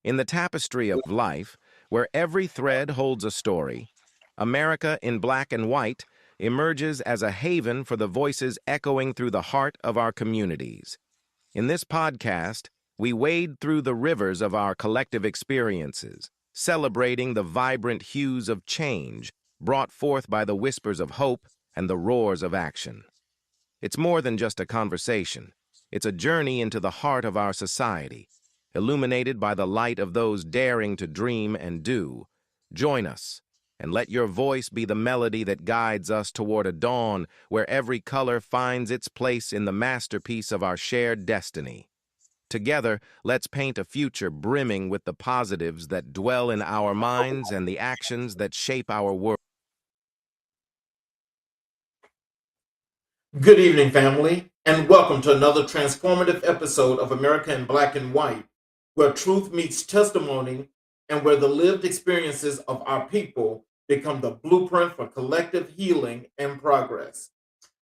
In the tapestry of life, where every thread holds a story, America in black and white emerges as a haven for the voices echoing through the heart of our communities. In this podcast, we wade through the rivers of our collective experiences, celebrating the vibrant hues of change brought forth by the whispers of hope and the roars of action. It's more than just a conversation. It's a journey into the heart of our society, illuminated by the light of those daring to dream and do. Join us, and let your voice be the melody that guides us toward a dawn where every color finds its place in the masterpiece of our shared destiny. Together, let's paint a future brimming with the positives that dwell in our minds and the actions that shape our world. Good evening, family, and welcome to another transformative episode of America in Black and White, where truth meets testimony and where the lived experiences of our people become the blueprint for collective healing and progress.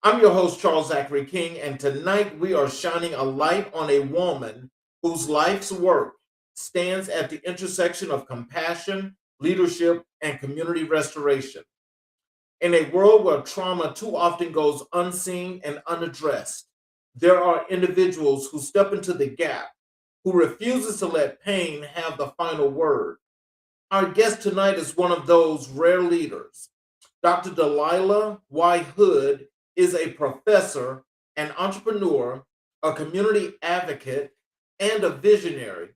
I'm your host, Charles Zachary King, and tonight we are shining a light on a woman whose life's work stands at the intersection of compassion, leadership, and community restoration. In a world where trauma too often goes unseen and unaddressed, there are individuals who step into the gap, who refuses to let pain have the final word. Our guest tonight is one of those rare leaders. Dr. Delilah Y. Hood is a professor, an entrepreneur, a community advocate, and a visionary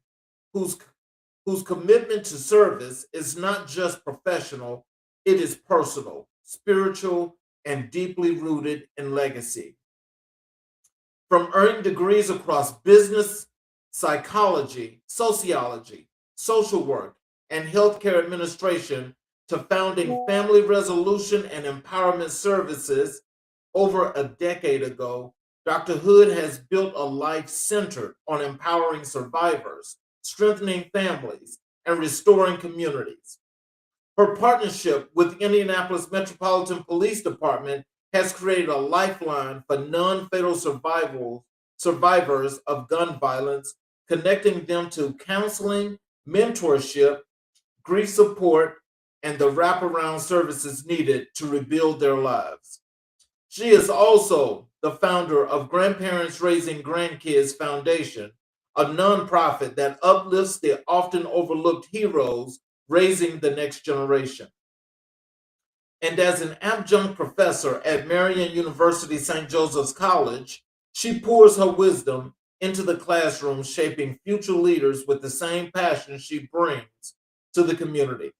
whose commitment to service is not just professional, it is personal, spiritual, and deeply rooted in legacy. From earning degrees across business, psychology, sociology, social work, and healthcare administration to founding Family Resolution and Empowerment Services over a decade ago, Dr. Hood has built a life centered on empowering survivors, strengthening families, and restoring communities. Her partnership with the Indianapolis Metropolitan Police Department has created a lifeline for non-fatal survivors of gun violence, connecting them to counseling, mentorship, grief support, and the wraparound services needed to rebuild their lives. She is also the founder of Grandparents Raising Grandkids Foundation, a nonprofit that uplifts the often overlooked heroes raising the next generation. And as an adjunct professor at Marian University St. Joseph's College, she pours her wisdom into the classroom, shaping future leaders with the same passion she brings to the community.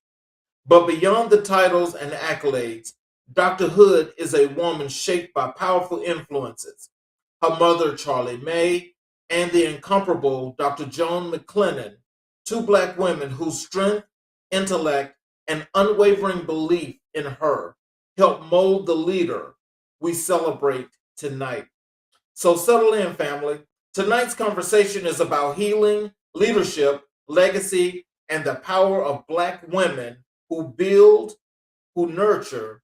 But beyond the titles and accolades, Dr. Hood is a woman shaped by powerful influences. Her mother, Charlie May, and the incomparable Dr. Joan McClennan, two Black women whose strength, intellect, and unwavering belief in her help mold the leader we celebrate tonight. So settle in, family. Tonight's conversation is about healing, leadership, legacy, and the power of Black women who build, who nurture,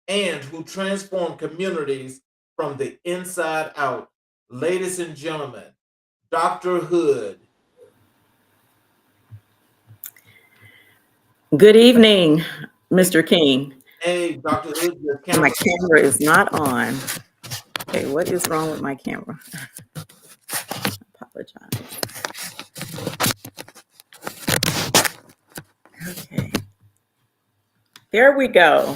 and who transform communities from the inside out. Ladies and gentlemen, Dr. Hood. Good evening, Mr. King. Hey, Dr. Hood, your My camera. camera is not on. Okay, what is wrong with my camera? Apologize. Okay. There we go.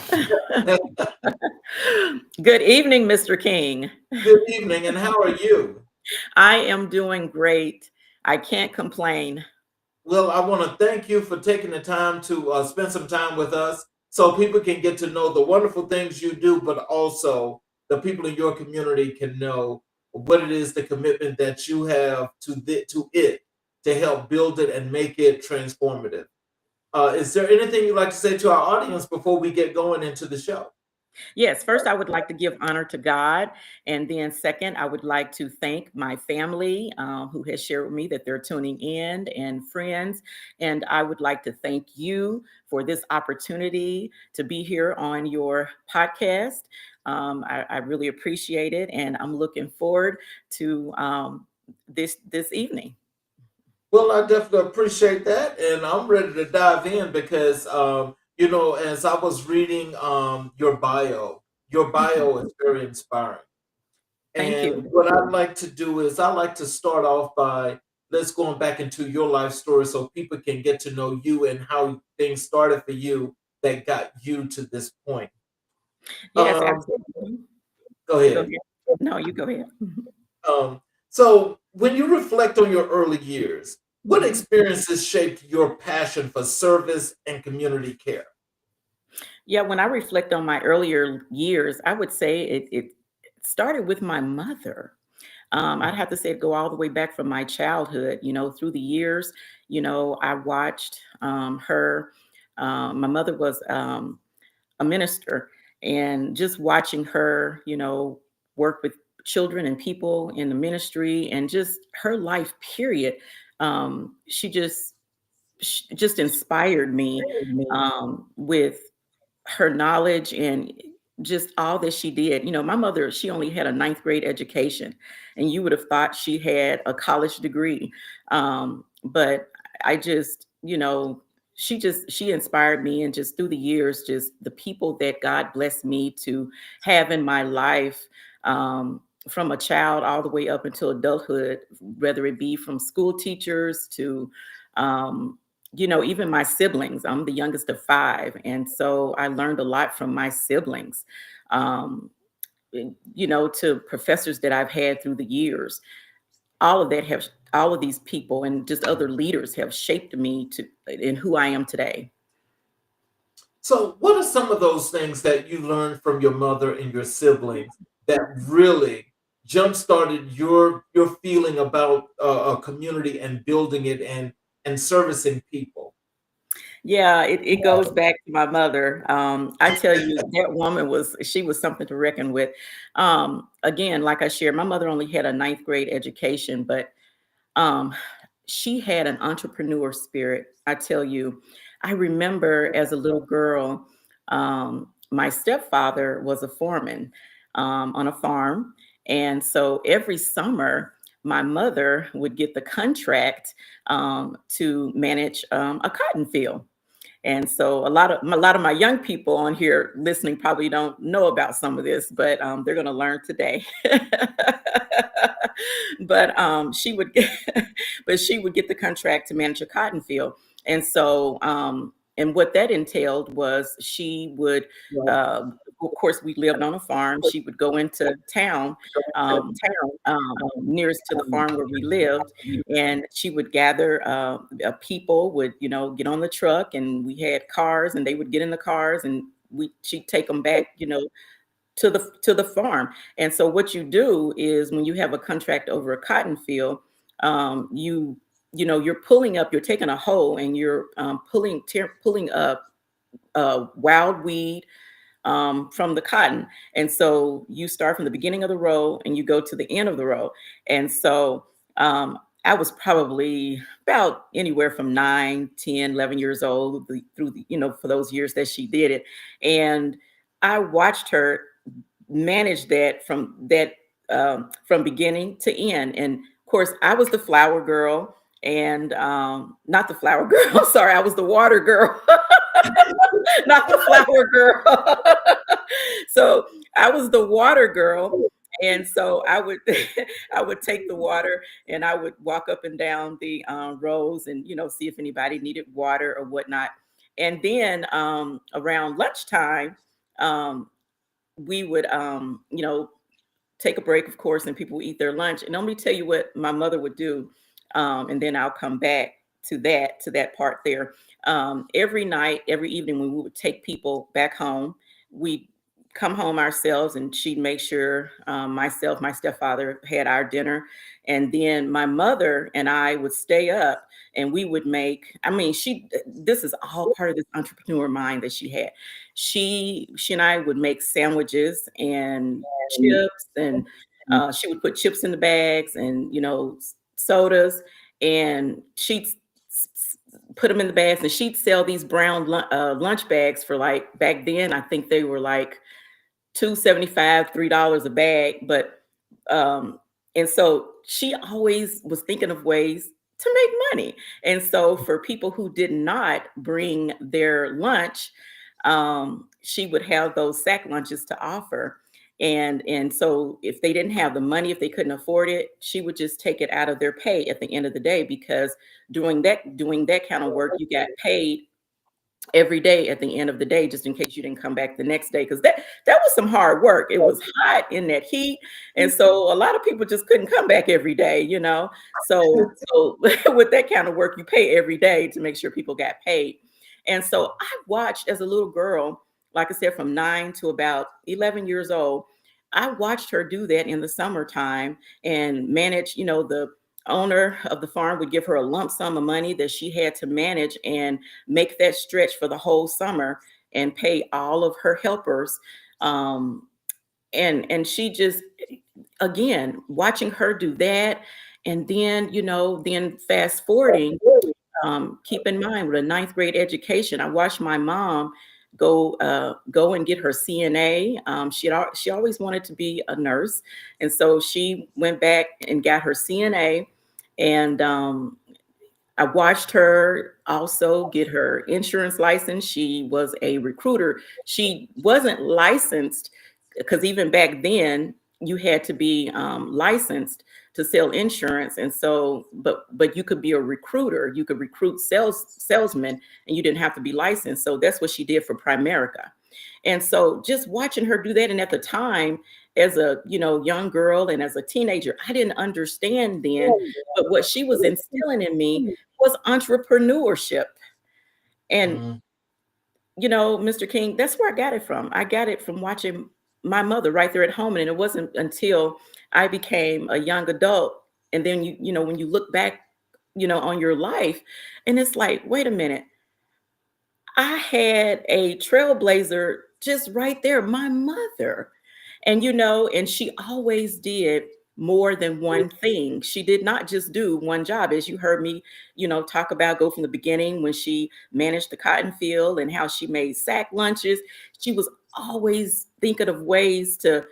Good evening, Mr. King. Good evening, and how are you? I am doing great. I can't complain. Well, I want to thank you for taking the time to spend some time with us so people can get to know the wonderful things you do, but also the people in your community can know what it is, the commitment that you have to it to help build it and make it transformative. Is there anything you'd like to say to our audience before we get going into the show? Yes, first, I would like to give honor to God. And then, second, I would like to thank my family who has shared with me that they're tuning in and friends. And I would like to thank you for this opportunity to be here on your podcast. I really appreciate it. And I'm looking forward to this evening. Well, I definitely appreciate that, and I'm ready to dive in because, as I was reading your Mhm. bio is very inspiring. Thank And you. what I'd like to do is I like to start off by let's going back into your life story so people can get to know you and how things started for you that got you to this point. Yes, Um, absolutely. Go Go ahead. ahead. No, you go ahead. So, when you reflect on your early years, what Mhm. experiences shaped your passion for service and community care? Yeah, when I reflect on my earlier years, I would say it started with my mother. I'd Mhm. have to say go all the way back from my childhood, through the years, I watched her. My mother was a minister, and just watching her, work with children and people in the ministry and just her life, period. She just inspired me with her knowledge and just all that she did. My mother, she only had a ninth grade education, and you would have thought she had a college degree. But I just, she inspired me, and just through the years, just the people that God blessed me to have in my life. From a child all the way up until adulthood, whether it be from school teachers to even my siblings. I'm the youngest of five. And so I learned a lot from my siblings, to professors that I've had through the years. All of these people and just other leaders have shaped me to in who I am today. So, what are some of those things that you learned from your mother and your siblings that really jump-started your feeling about a community and building it and servicing people? Yeah, it goes back to my mother. I tell you, that woman she was something to reckon with. Again, like I shared, my mother only had a ninth grade education, but Um, she had an entrepreneur spirit. I tell you, I remember as a little girl, my stepfather was a foreman on a farm. And so every summer, my mother would get the contract to manage a cotton field. And so a lot of my young people on here listening probably don't know about some of this, but they're going to learn today. But she would get the contract to manage a cotton field, and so and what that entailed was she would. Of course, we lived on a farm. She would go into nearest to the farm where we lived, and she would gather people would get on the truck, and we had cars, and they would get in the cars, and she'd take them back to the farm. And so what you do is when you have a contract over a cotton field, you're taking a hoe, and you're pulling up wild weed from the cotton. And so you start from the beginning of the row and you go to the end of the row. And so I was probably about anywhere from 9, 10, 11 years old through for those years that she did it. And I watched her manage that from beginning to end. And of course, I was the flower girl, and not the flower girl. Sorry, I was the water girl. Not the flower girl. So I was the water girl. And so I would I would take the water, and I would walk up and down the rows, and see if anybody needed water or whatnot. And then around lunchtime, um, we would take a break, of course, and people would eat their lunch. And let me tell you what my mother would do, and then I'll come back to that part there. Every night, every evening, when we would take people back home, we come home ourselves, and she'd make sure myself, my stepfather had our dinner, and then my mother and I would stay up, and we would make. I mean, this is all part of this entrepreneur mind that she had. She and I would make sandwiches and chips, and she would put chips in the bags, and sodas, and she'd put them in the bags, and she'd sell these brown lunch bags for, like, back then I think they were like 2.75, $3 a bag. But um and so she always was thinking of ways to make money. And so for people who did not bring their lunch, she would have those sack lunches to offer. And so if they didn't have the money, if they couldn't afford it, she would just take it out of their pay at the end of the day, because doing that kind of work, you got paid every day at the end of the day, just in case you didn't come back the next day, because that was some hard work. It was hot in that heat, and so a lot of people just couldn't come back every day, so with that kind of work, you pay every day to make sure people got paid. And so I watched as a little girl, like I said, from 9 to about 11 years old. I watched her do that in the summertime and manage. The owner of the farm would give her a lump sum of money that she had to manage and make that stretch for the whole summer and pay all of her helpers. And she just, again, watching her do that. And then fast forwarding, keep in mind, with a ninth grade education, I watched my mom go and get her CNA. She always wanted to be a nurse, and so she went back and got her CNA. And I watched her also get her insurance license. She was a recruiter. She wasn't licensed, because even back then you had to be licensed to sell insurance. And so, but you could be a recruiter. You could recruit salesmen, and you didn't have to be licensed. So that's what she did for Primerica. And so just watching her do that, and at the time, as a young girl and as a teenager, I didn't understand then, but what she was instilling in me was entrepreneurship. And Mhm. Mr. King, that's where I got it from. I got it from watching my mother right there at home. And it wasn't until I became a young adult, and then when you look back, on your life, and it's like, wait a minute, I had a trailblazer just right there, my mother. And she always did more than one thing. She did not just do one job, as you heard me, talk about, go from the beginning when she managed the cotton field and how she made sack lunches. She was always thinking of ways to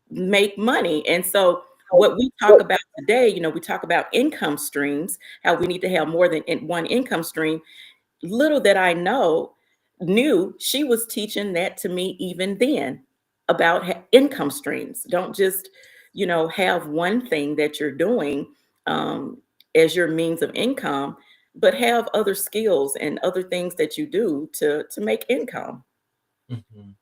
make money. And so what we talk about today, we talk about income streams, how we need to have more than one income stream. Little that I knew she was teaching that to me even then, about income streams. Don't just have one thing that you're doing as your means of income, but have other skills and other things that you do to make income. Mhm.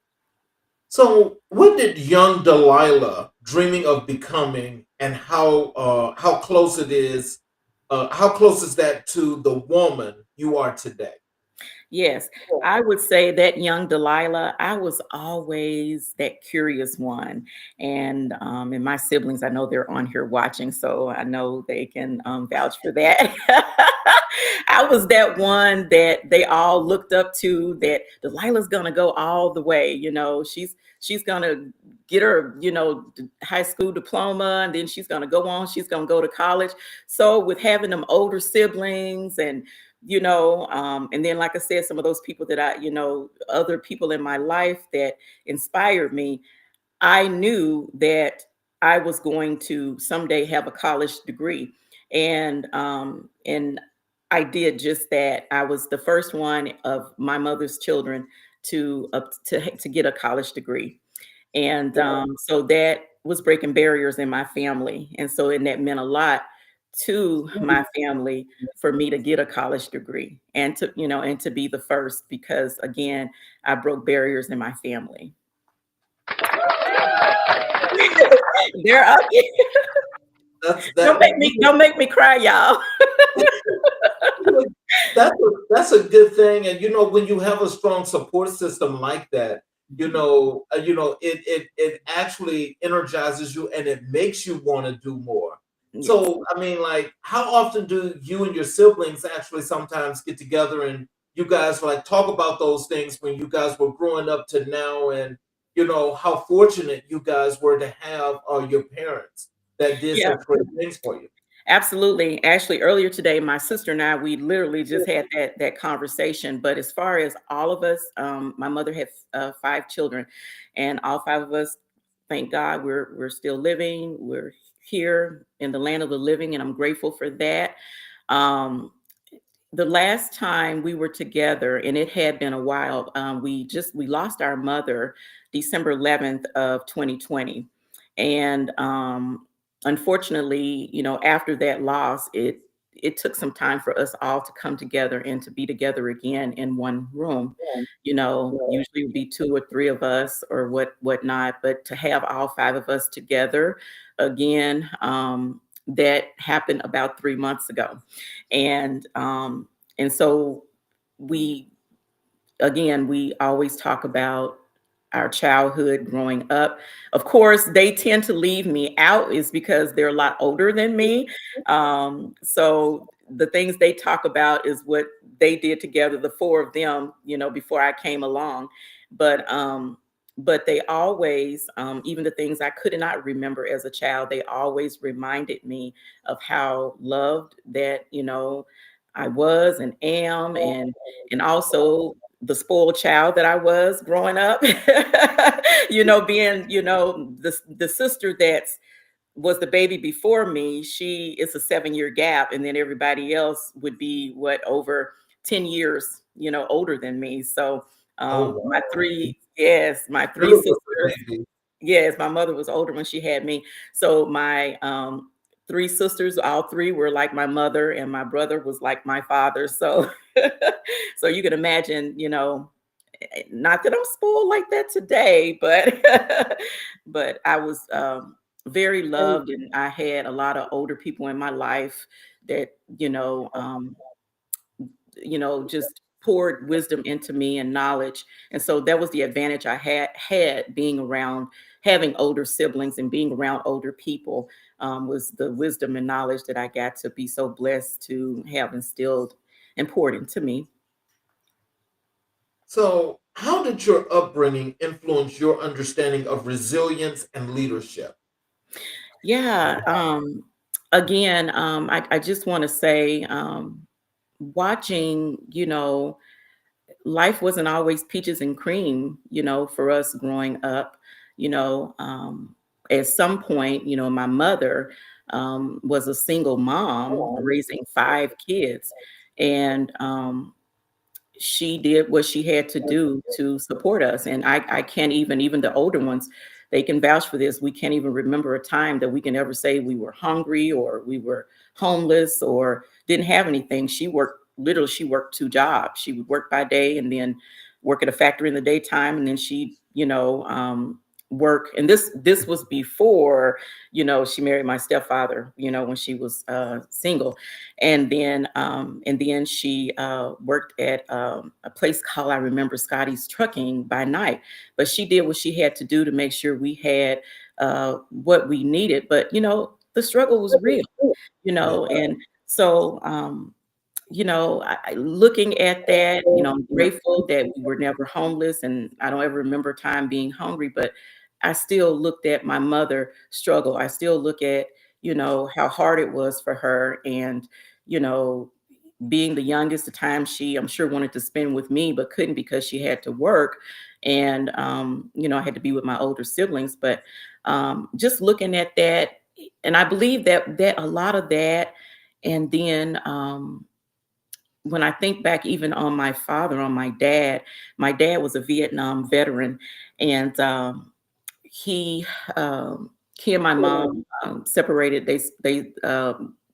So, what did young Delilah dreaming of becoming, and how close it is? How close is that to the woman you are today? Yes, I would say that young Delilah, I was always that curious one. And my siblings, I know they're on here watching, so I know they can vouch for that. I was that one that they all looked up to, that Delilah's gonna go all the way. She's gonna get her, high school diploma, and then she's gonna go on, she's gonna go to college. So with having them older siblings, and then, like I said, some of those people that other people in my life that inspired me, I knew that I was going to someday have a college degree. And I did just that. I was the first one of my mother's children to get a college degree. And so that was breaking barriers in my family. And that meant a lot to my family for me to get a college degree, and to be the first, because again, I broke barriers in my family. They're up. That's Don't that. make me don't make me cry, y'all. That's a good thing. And when you have a strong support system like that, it actually energizes you, and it makes you want to do more. Yes. So I mean, like, how often do you and your siblings actually sometimes get together and you guys like talk about those things when you guys were growing up to now, and how fortunate you guys were to have your parents that did Yeah. such great things for you? Absolutely. Actually, earlier today, my sister and I, we literally just had that conversation. But as far as all of us, my mother had 5 children, and all 5 of us, thank God, we're still living. We're here in the land of the living, and I'm grateful for that. Um, the last time we were together, and it had been a while, we lost our mother December 11th of 2020. And unfortunately, after that loss, it took some time for us all to come together and to be together again in one room. Usually it would be two or three of us or whatnot, but to have all five of us together again, that happened about 3 months ago. And so we we always talk about our childhood growing up. Of course, they tend to leave me out is because they're a lot older than me. So the things they talk about is what they did together, the four of them, before I came along. But they always, even the things I could not remember as a child, they always reminded me of how loved that, I was and am, and also the spoiled child that I was growing up. Being, the sister that's was the baby before me, she is a 7-year gap, and then everybody else would be over 10 years, older than me. So Oh, my wow. three, yes, my three Little was the sisters. baby. Yes, my mother was older when she had me. So my three sisters, all three were like my mother, and my brother was like my father. So, so you can imagine, not that I'm spoiled like that today, but but I was very loved, and I had a lot of older people in my life that just poured wisdom into me and knowledge. And so that was the advantage I had being around, having older siblings and being around older people, was the wisdom and knowledge that I got to be so blessed to have instilled and poured into me. So, how did your upbringing influence your understanding of resilience and leadership? Yeah. Again, I just want to say, watching, life wasn't always peaches and cream, for us growing up. You know, at some point, my mother was a single mom raising five kids. And she did what she had to do to support us. And I can't even the older ones, they can vouch for this. We can't even remember a time that we can ever say we were hungry or we were homeless or didn't have anything. She worked two jobs. She would work by day and then work at a factory in the daytime. And then she, work. And this was before, she married my stepfather, when she was single. And then she worked at a place called, I remember, Scotty's Trucking by night. But she did what she had to do to make sure we had what we needed. But the struggle was real. Yeah. And so looking at that, I'm grateful that we were never homeless, and I don't ever remember a time being hungry. But I still looked at my mother struggle. I still look at how hard it was for her, and you know being the youngest, the time she, I'm sure, wanted to spend with me, but couldn't because she had to work. And, I had to be with my older siblings. But just looking at that, and I believe that a lot of that. And then when I think back even on my father, on my dad was a Vietnam veteran. And he, he and my mom separated. They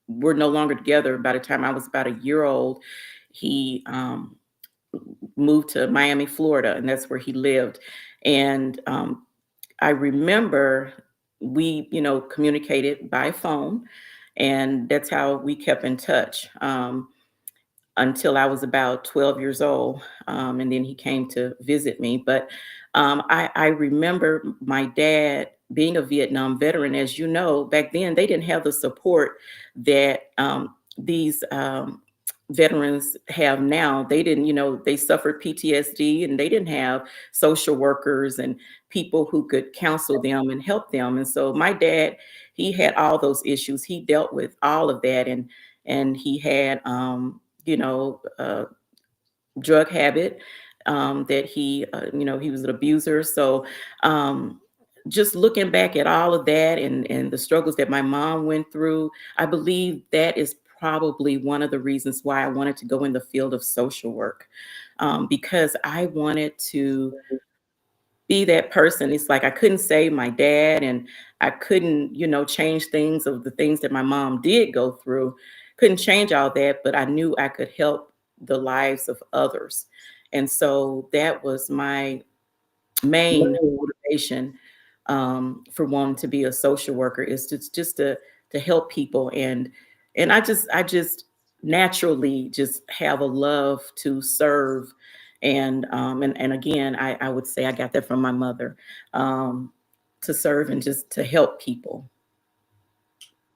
were no longer together. By the time I was about a year old, he moved to Miami, Florida, and that's where he lived. And I remember we, communicated by phone, and that's how we kept in touch. Until I was about 12 years old. And then he came to visit me. But I remember my dad being a Vietnam veteran. As you know, back then they didn't have the support that these veterans have now. They didn't, they suffered PTSD, and they didn't have social workers and people who could counsel them and help them. And so my dad, he had all those issues. He dealt with all of that. And he had drug habit, that he was an abuser. So just looking back at all of that, and the struggles that my mom went through, I believe that is probably one of the reasons why I wanted to go in the field of social work, because I wanted to be that person. It's like I couldn't save my dad, and I couldn't, change things of the things that my mom did go through. Couldn't change all that, but I knew I could help the lives of others. And so that was my main motivation, for wanting to be a social worker, is just to help people. And I just naturally just have a love to serve. And again, I would say I got that from my mother, um, to serve and just to help people.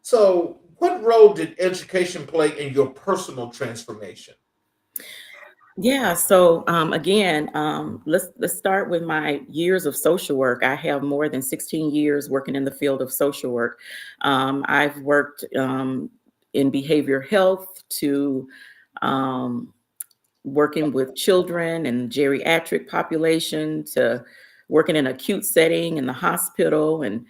So, what role did education play in your personal transformation? Yeah. So again, let's start with my years of social work. I have more than 16 years working in the field of social work. I've worked in behavior health to um, working with children and geriatric population to working in acute setting in the hospital, and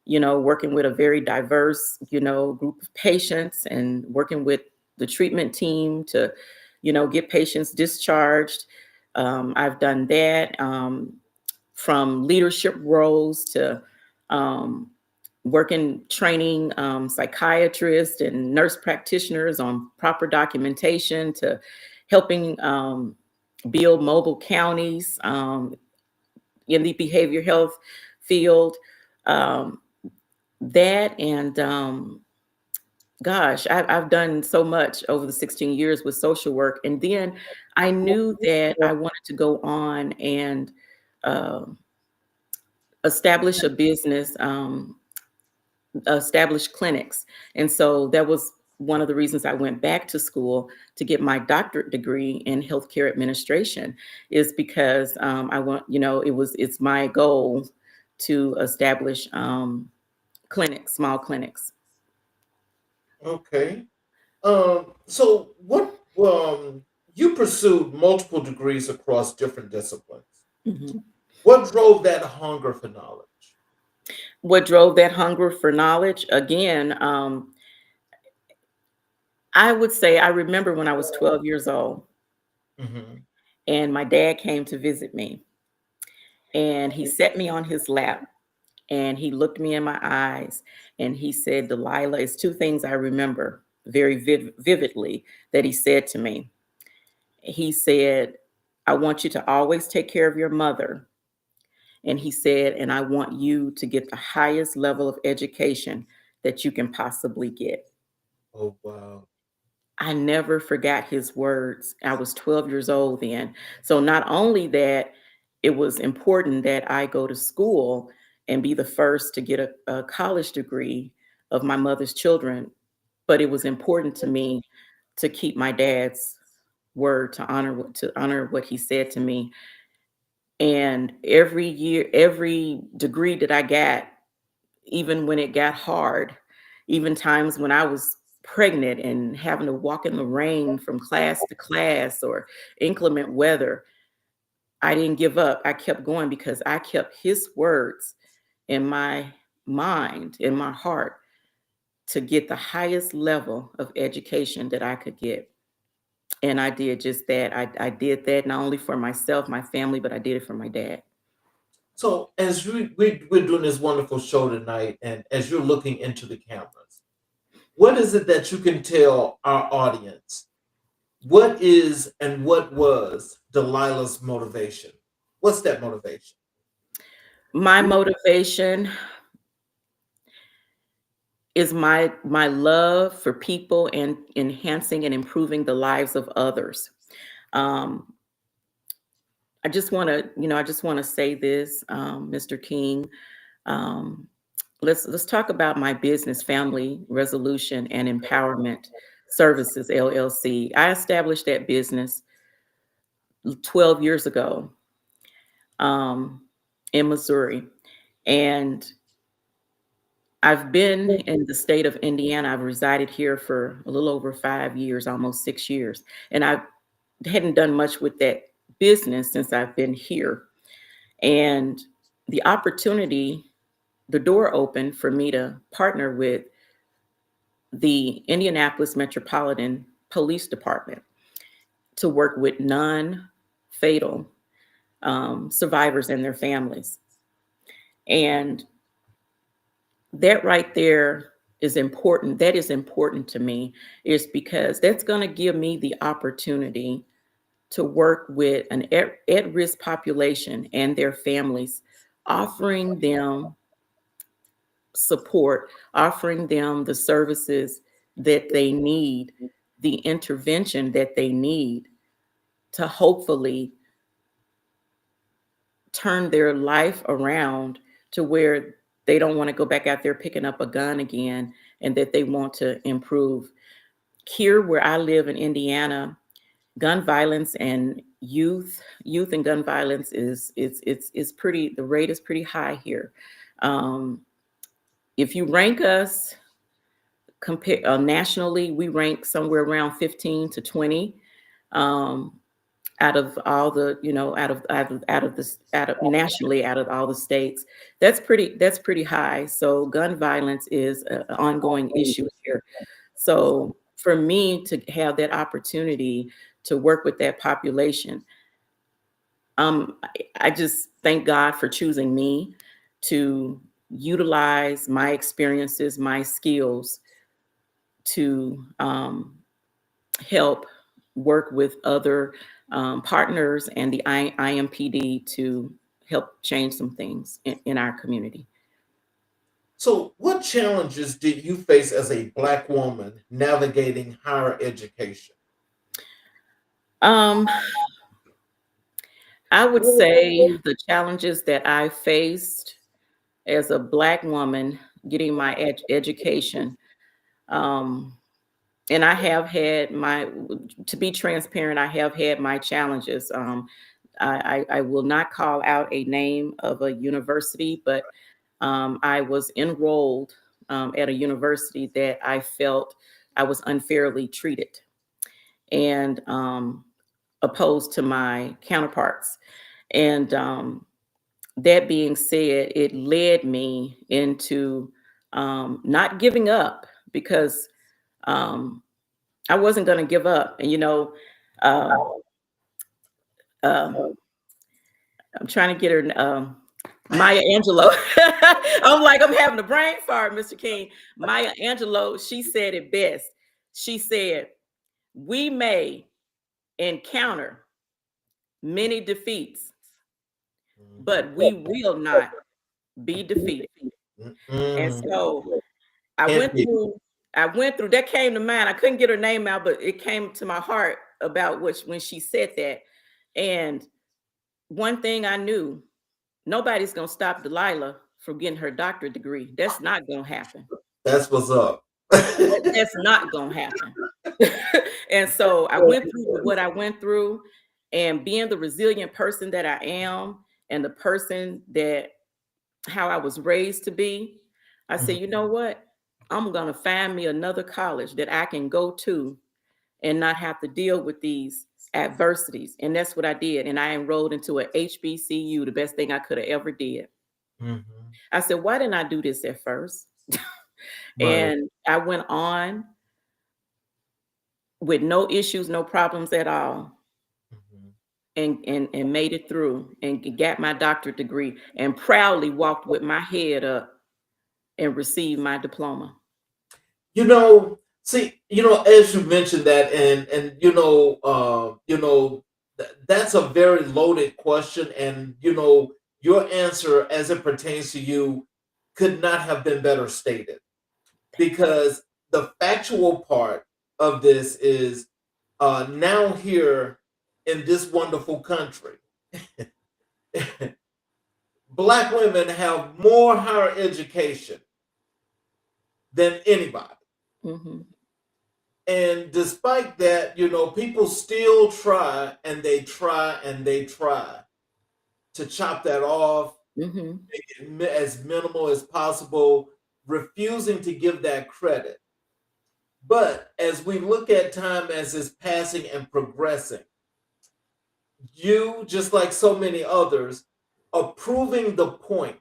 working with a very diverse group of patients, and working with the treatment team to get patients discharged. I've done that, from leadership roles to um, working training psychiatrists and nurse practitioners on proper documentation, to helping build mobile counties in the behavior health field. Um, that and Gosh, I've done so much over the 16 years with social work. And then I knew that I wanted to go on and um establish a business, establish clinics. And so that was one of the reasons I went back to school to get my doctorate degree in healthcare administration, is because I want, it's my goal to establish clinics, small clinics. Okay. So, you pursued multiple degrees across different disciplines. Mhm. What drove that hunger for knowledge? What drove that hunger for knowledge? Again, I would say I remember when I was 12 years old Hmm. and my dad came to visit me, and he set me on his lap and he looked me in my eyes and he said, Delilah, it's two things I remember very vividly that he said to me. He said, I want you to always take care of your mother. And he said, and I want you to get the highest level of education that you can possibly get. Oh, wow. I never forgot his words. I was 12 years old then. So not only that, it was important that I go to school and be the first to get a college degree of my mother's children, but it was important to me to keep my dad's word, to honor what he said to me. And every year, every degree that I got, even when it got hard, even times when I was pregnant and having to walk in the rain from class to class or inclement weather, I didn't give up. I kept going because I kept his words in my mind, in my heart, to get the highest level of education that I could get. And I did just that. I did that not only for myself, my family, but I did it for my dad. So, as we're doing this wonderful show tonight, and as you're looking into the cameras, what is it that you can tell our audience? What is and what was Delilah's motivation? What's that motivation? My motivation is my love for people and enhancing and improving the lives of others. Um, I just want to say this, Mr. King. Um, let's talk about my business, Family Resolution and Empowerment Services LLC. I established that business 12 years ago, um, in Missouri, and I've been in the state of Indiana. I've resided here for a little over 5 years, almost 6 years, and I hadn't done much with that business since I've been here. And the opportunity, the door opened for me to partner with the Indianapolis Metropolitan Police Department to work with non-fatal survivors and their families. And that right there is important. That is important to me, is because that's going to give me the opportunity to work with an at-risk population and their families, offering them support, offering them the services that they need, the intervention that they need to hopefully turn their life around to where they don't want to go back out there picking up a gun again, and that they want to improve. Here where I live in Indiana, gun violence and youth and gun violence is pretty, the rate is pretty high here. If you rank us compare nationally, we rank somewhere around 15 to 20 out of all the, nationally, out of all the states. That's pretty high. So gun violence is an ongoing issue here. So for me to have that opportunity to work with that population, I just thank God for choosing me to utilize my experiences, my skills to help work with other partners and the IMPD to help change some things in our community. So, what challenges did you face as a Black woman navigating higher education? I would say the challenges that I faced as a Black woman getting my education, and I have had to be transparent, I have had my challenges. I will not call out a name of a university, but I was enrolled at a university that I felt I was unfairly treated and opposed to my counterparts. And that being said, it led me into not giving up, because I wasn't going to give up. And, I'm trying to get her, Maya Angelou. I'm having a brain fart, Mr. King. Maya Angelou, she said it best. She said, "We may encounter many defeats, but we will not be defeated." And so I went through, that came to mind. I couldn't get her name out, but it came to my heart about when she said that. And one thing I knew, nobody's going to stop Delilah from getting her doctorate degree. That's not going to happen. That's what's up. That's not going to happen. And so I went through what I went through, and being the resilient person that I am, and the person that how I was raised to be, I said, you know what? I'm going to find me another college that I can go to and not have to deal with these adversities. And that's what I did. And I enrolled into a HBCU, the best thing I could have ever did. I said, why didn't I do this at first? And I went on with no issues, no problems at all. And made it through and got my doctorate degree, and proudly walked with my head up and received my diploma. As you mentioned that, and that's a very loaded question, and your answer as it pertains to you could not have been better stated, because the factual part of this is now here in this wonderful country, Black women have more higher education than anybody. And despite that, people still try and they try and they try to chop that off, make it as minimal as possible, refusing to give that credit. But as we look at time as it's passing and progressing, you, just like so many others, are proving the point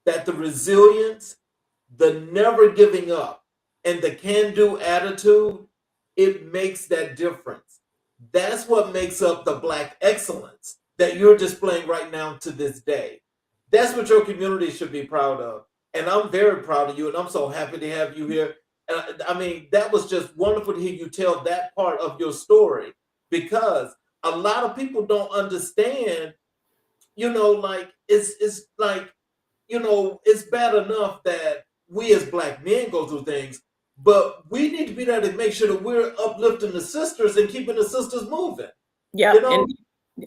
that the resilience, the never giving up, and the can-do attitude, it makes that difference. That's what makes up the Black excellence that you're displaying right now to this day. That's what your community should be proud of. And I'm very proud of you, and I'm so happy to have you here. And I mean, that was just wonderful to hear you tell that part of your story, because a lot of people don't understand, like it's like, it's bad enough that we as Black men go through things, but we need to be there to make sure that we're uplifting the sisters and keeping the sisters moving. You Yep, know, and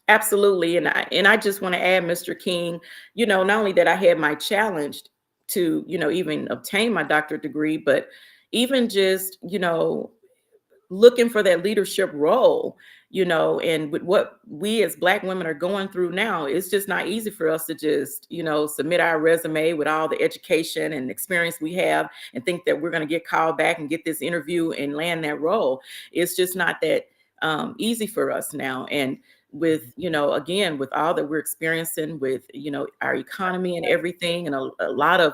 absolutely. And I just want to add, Mr. King, not only that I had my challenge to, even obtain my doctorate degree, but even just, looking for that leadership role, and with what we as Black women are going through now, it's just not easy for us to just, submit our resume with all the education and experience we have and think that we're going to get called back and get this interview and land that role. It's just not that easy for us now. And with, again, with all that we're experiencing with, our economy and everything, and a lot of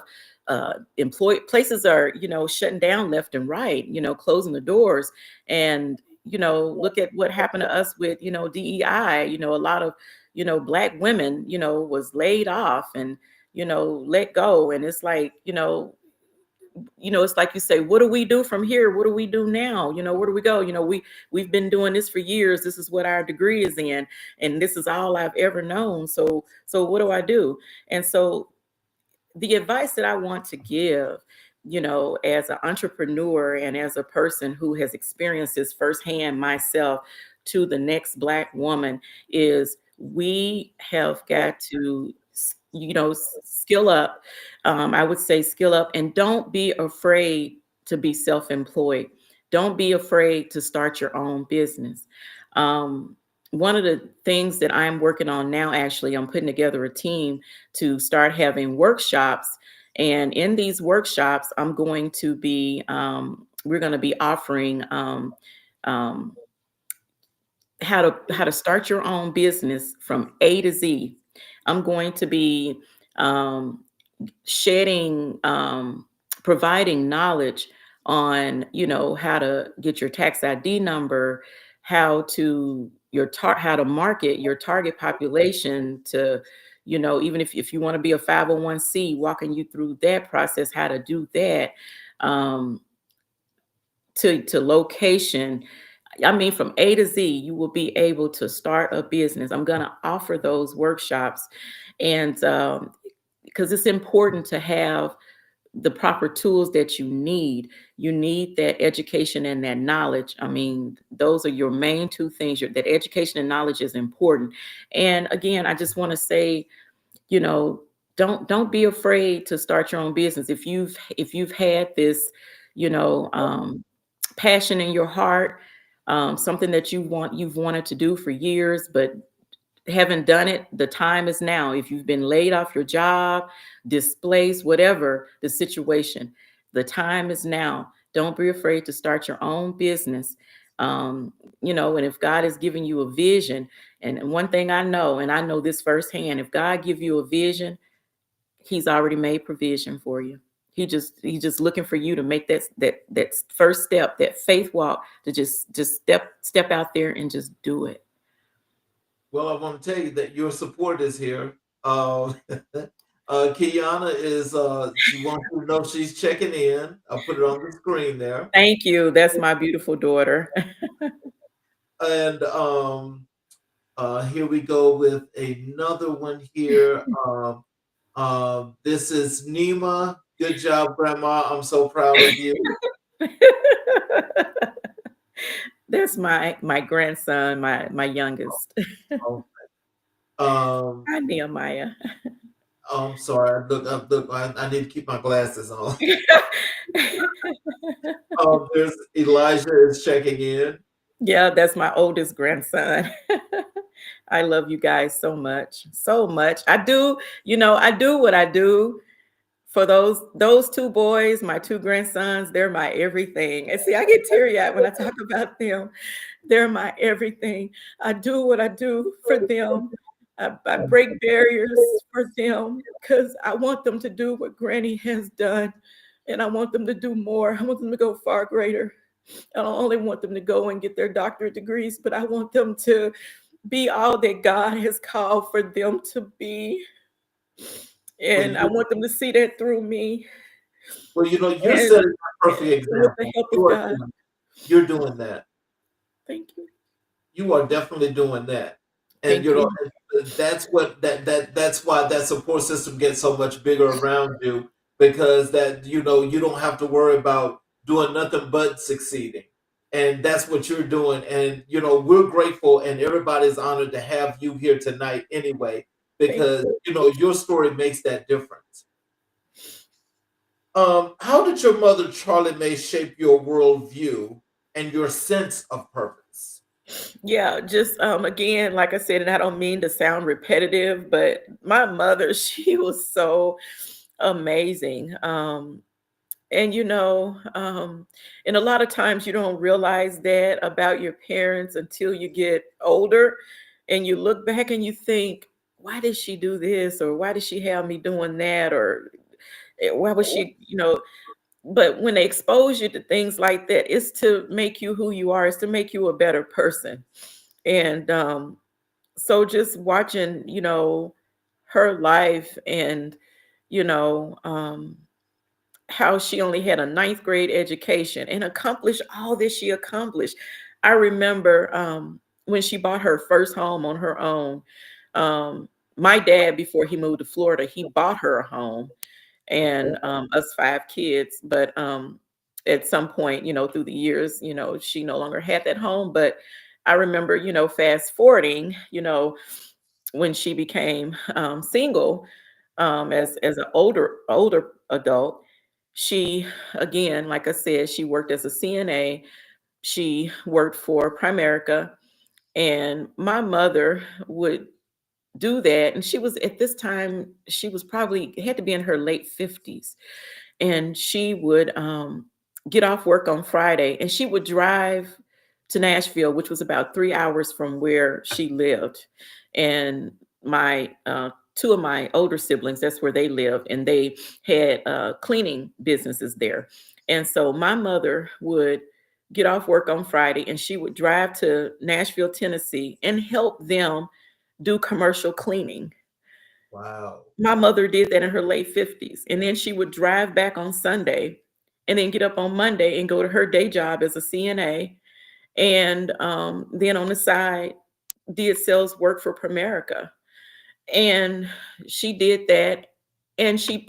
employee places are, shutting down left and right, closing the doors. And, look at what happened to us with, DEI, a lot of, Black women, was laid off and, let go. And it's like, it's like you say, what do we do from here? What do we do now? Where do we go? We've been doing this for years. This is what our degree is in, and this is all I've ever known. So what do I do? And so the advice that I want to give, as an entrepreneur and as a person who has experienced this firsthand myself to the next Black woman, is we have got to, skill up. I would say skill up, and don't be afraid to be self-employed. Don't be afraid to start your own business. One of the things that I'm working on now, actually, I'm putting together a team to start having workshops. And in these workshops, we're going to be offering how to start your own business from A to Z. I'm going to be shedding, providing knowledge on, how to get your tax ID number, how to how to market your target population to, even if you want to be a 501c, walking you through that process, how to do that, to location. I mean, from A to Z, you will be able to start a business. I'm going to offer those workshops, and because it's important to have the proper tools that you need. You need that education and that knowledge. I mean, those are your main two things. That education and knowledge is important. And again, I just want to say, don't be afraid to start your own business. If you've had this, passion in your heart, something that you've wanted to do for years, but haven't done it, the time is now. If you've been laid off your job, displaced, whatever the situation, the time is now. Don't be afraid to start your own business. And if God has given you a vision, and one thing I know, and I know this firsthand, if God give you a vision, He's already made provision for you. He's just looking for you to make that first step, that faith walk, to just step out there and just do it. well, I want to tell you that your support is here. Kiana is, she wants you to know she's checking in. I'll put it on the screen there. Thank you. That's my beautiful daughter. And here we go with another one here. This is Nima. Good job, Grandma. I'm so proud of you. That's my grandson, my youngest. Oh, Um, Hi, Nehemiah. I'm sorry. I need to keep my glasses on. There's Elijah is checking in. Yeah, that's my oldest grandson. I love you guys so much, so much. I do what I do for those two boys, my two grandsons. They're my everything. And see, I get teary-eyed when I talk about them. They're my everything. I do what I do for them. I break barriers for them because I want them to do what Granny has done. and I want them to do more. I want them to go far greater. I don't only want them to go and get their doctorate degrees, but I want them to be all that God has called for them to be. Well, And I want them to see that through me you're and setting a perfect with the example. help of God. You're doing that. Thank you. You are definitely doing that. And Thank you. that's what that's why that support system gets so much bigger around you, because that you don't have to worry about doing nothing but succeeding. And that's what you're doing. And we're grateful, and everybody's honored to have you here tonight anyway, Thank because you. your story makes that difference. How did your mother, Charlie Mae, shape your worldview and your sense of purpose? Yeah, just again, like I said, and I don't mean to sound repetitive, but my mother, she was so amazing. And and a lot of times you don't realize that about your parents until you get older and you look back and you think, why did she do this? Or why did she have me doing that? Or why was she. But when they expose you to things like that, it's to make you who you are, it's to make you a better person. And so just watching, her life and, you know, um, how she only had a ninth grade education and accomplished all that she accomplished. I remember when she bought her first home on her own. Um, my dad, before he moved to Florida, he bought her a home and us five kids. But at some point, through the years, she no longer had that home. But I remember, fast forwarding, when she became single as an older adult, she again, like I said, she worked as a CNA. She worked for Primerica, and my mother would do that. And she was at this time, she was probably had to be in her late 50s, and she would get off work on Friday and she would drive to Nashville, which was about 3 hours from where she lived. And my two of my older siblings, that's where they lived, and they had cleaning businesses there. And so my mother would get off work on Friday and she would drive to Nashville, Tennessee, and help them do commercial cleaning. Wow. My mother did that in her late 50s. And then she would drive back on Sunday and then get up on Monday and go to her day job as a CNA. And then on the side, did sales work for Primerica. And she did that. And she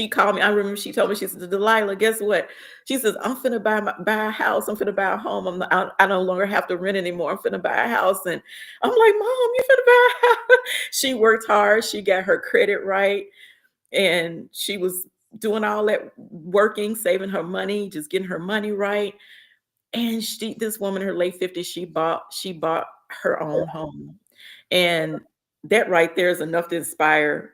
called me. I remember she told me, she said, Delilah, guess what? She says, I'm finna buy a house. I'm finna buy a home. I no longer have to rent anymore. I'm finna buy a house. And I'm like, Mom, you finna buy a house? She worked hard. She got her credit right. And she was doing all that working, saving her money, just getting her money right. And this woman in her late 50s, she bought her own home. And that right there is enough to inspire,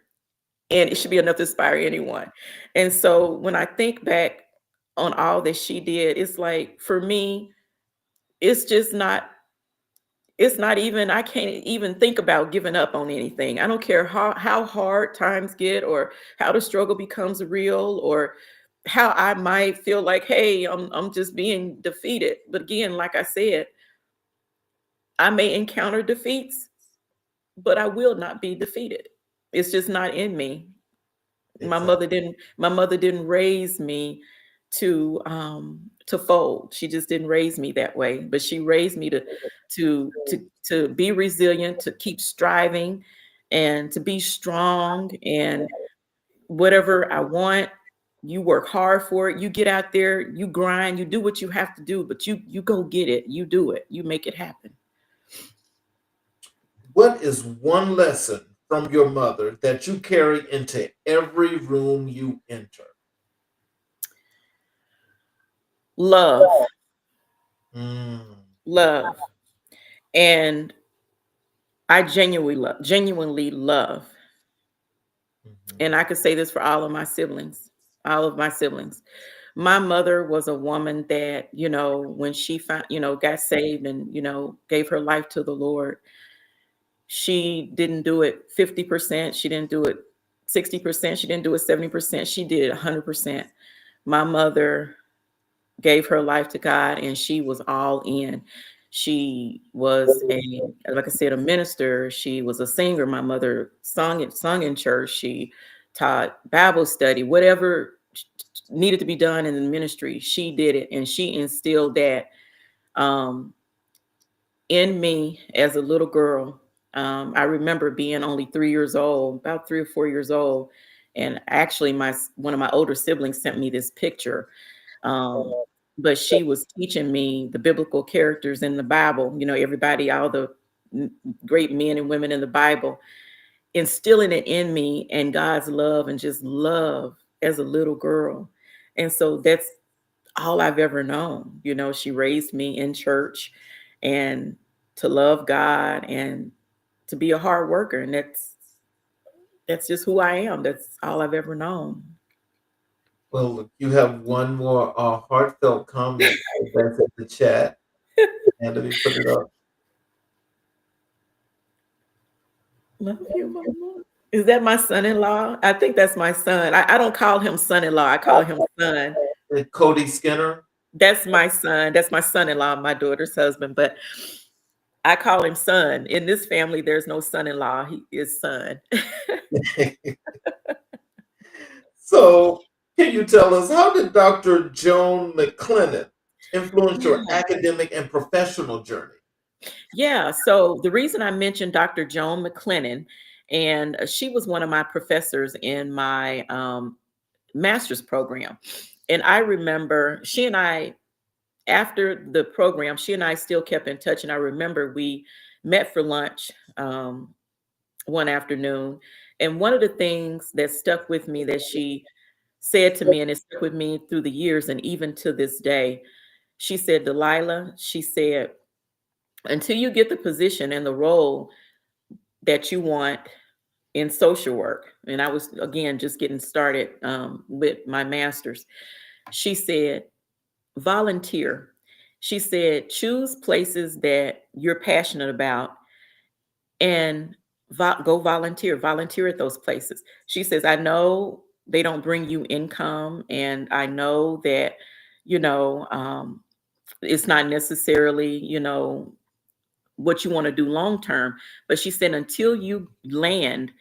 and it should be enough to inspire anyone. And so when I think back on all that she did, it's like for me, it's just not, it's not even, I can't even think about giving up on anything. I don't care how hard times get or how the struggle becomes real or how I might feel like, hey, I'm just being defeated. But again, like I said, I may encounter defeats, but I will not be defeated. It's just not in me. my Exactly. mother didn't my mother didn't raise me to fold. She just didn't raise me that way, but she raised me to be resilient, to keep striving, and to be strong. And whatever I want, you work hard for it, you get out there, you grind, you do what you have to do, but you go get it, you do it, you make it happen. What is one lesson from your mother that you carry into every room you enter? Love. Mm. Love. And I genuinely love. Mhm. And I could say this for all of my siblings, all of my siblings. My mother was a woman that, when she found, got saved and, gave her life to the Lord, she didn't do it 50%. She didn't do it 60%. She didn't do it 70%. She did it 100%. My mother gave her life to God, and she was all in. She was like I said, a minister. She was a singer. My mother sung in church. She taught Bible study, whatever needed to be done in the ministry. She did it, and she instilled that um, in me as a little girl. I remember being only 3 years old, about 3 or 4 years old, and actually, one of my older siblings sent me this picture. Um, but she was teaching me the biblical characters in the Bible. You know, everybody, all the great men and women in the Bible, instilling it in me and God's love and just love as a little girl. And so that's all I've ever known. You know, she raised me in church and to love God and to be a hard worker. And that's just who I am. That's all I've ever known. Well, look, you have one more heartfelt comment that's in the chat, and let me put it up. Love you, Mama. Is that my son-in-law? I think that's my son. I don't call him son-in-law. I call him son. Cody Skinner. That's my son. That's my son-in-law, my daughter's husband. But I call him son. In this family, there's no son-in-law. He is son. So, can you tell us, how did Dr. Joan McClennan influence your academic and professional journey? Yeah. So the reason I mentioned Dr. Joan McClennan, and she was one of my professors in my master's program. And I remember she and I, after the program, she and I still kept in touch. And I remember we met for lunch one afternoon. And one of the things that stuck with me that she said to me, and it stuck with me through the years and even to this day, she said, Delilah, she said, until you get the position and the role that you want in social work, and I was, again, just getting started with my master's, she said, volunteer. She said, choose places that you're passionate about and go volunteer at those places. She says, I know they don't bring you income, and I know that, you know, it's not necessarily, you know, what you want to do long term. But she said, until you land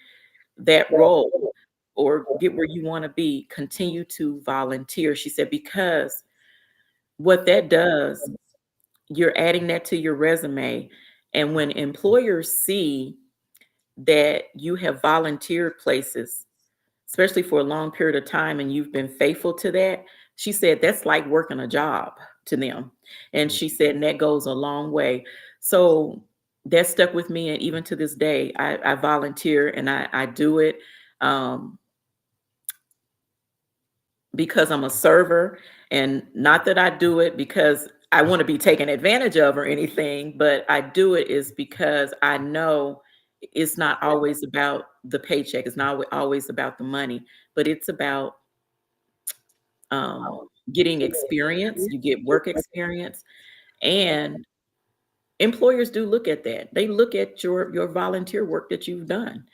that role or get where you want to be, continue to volunteer. She said, because what that does, you're adding that to your resume. And when employers see that you have volunteered places, especially for a long period of time, and you've been faithful to that, she said, that's like working a job to them. And she said, and that goes a long way. So that stuck with me. And even to this day, I volunteer, and I do it because I'm a server, and not that I do it because I want to be taken advantage of or anything, but I do it is because I know it's not always about the paycheck. It's not always about the money, but it's about getting experience. You get work experience, and employers do look at that. They look at your volunteer work that you've done.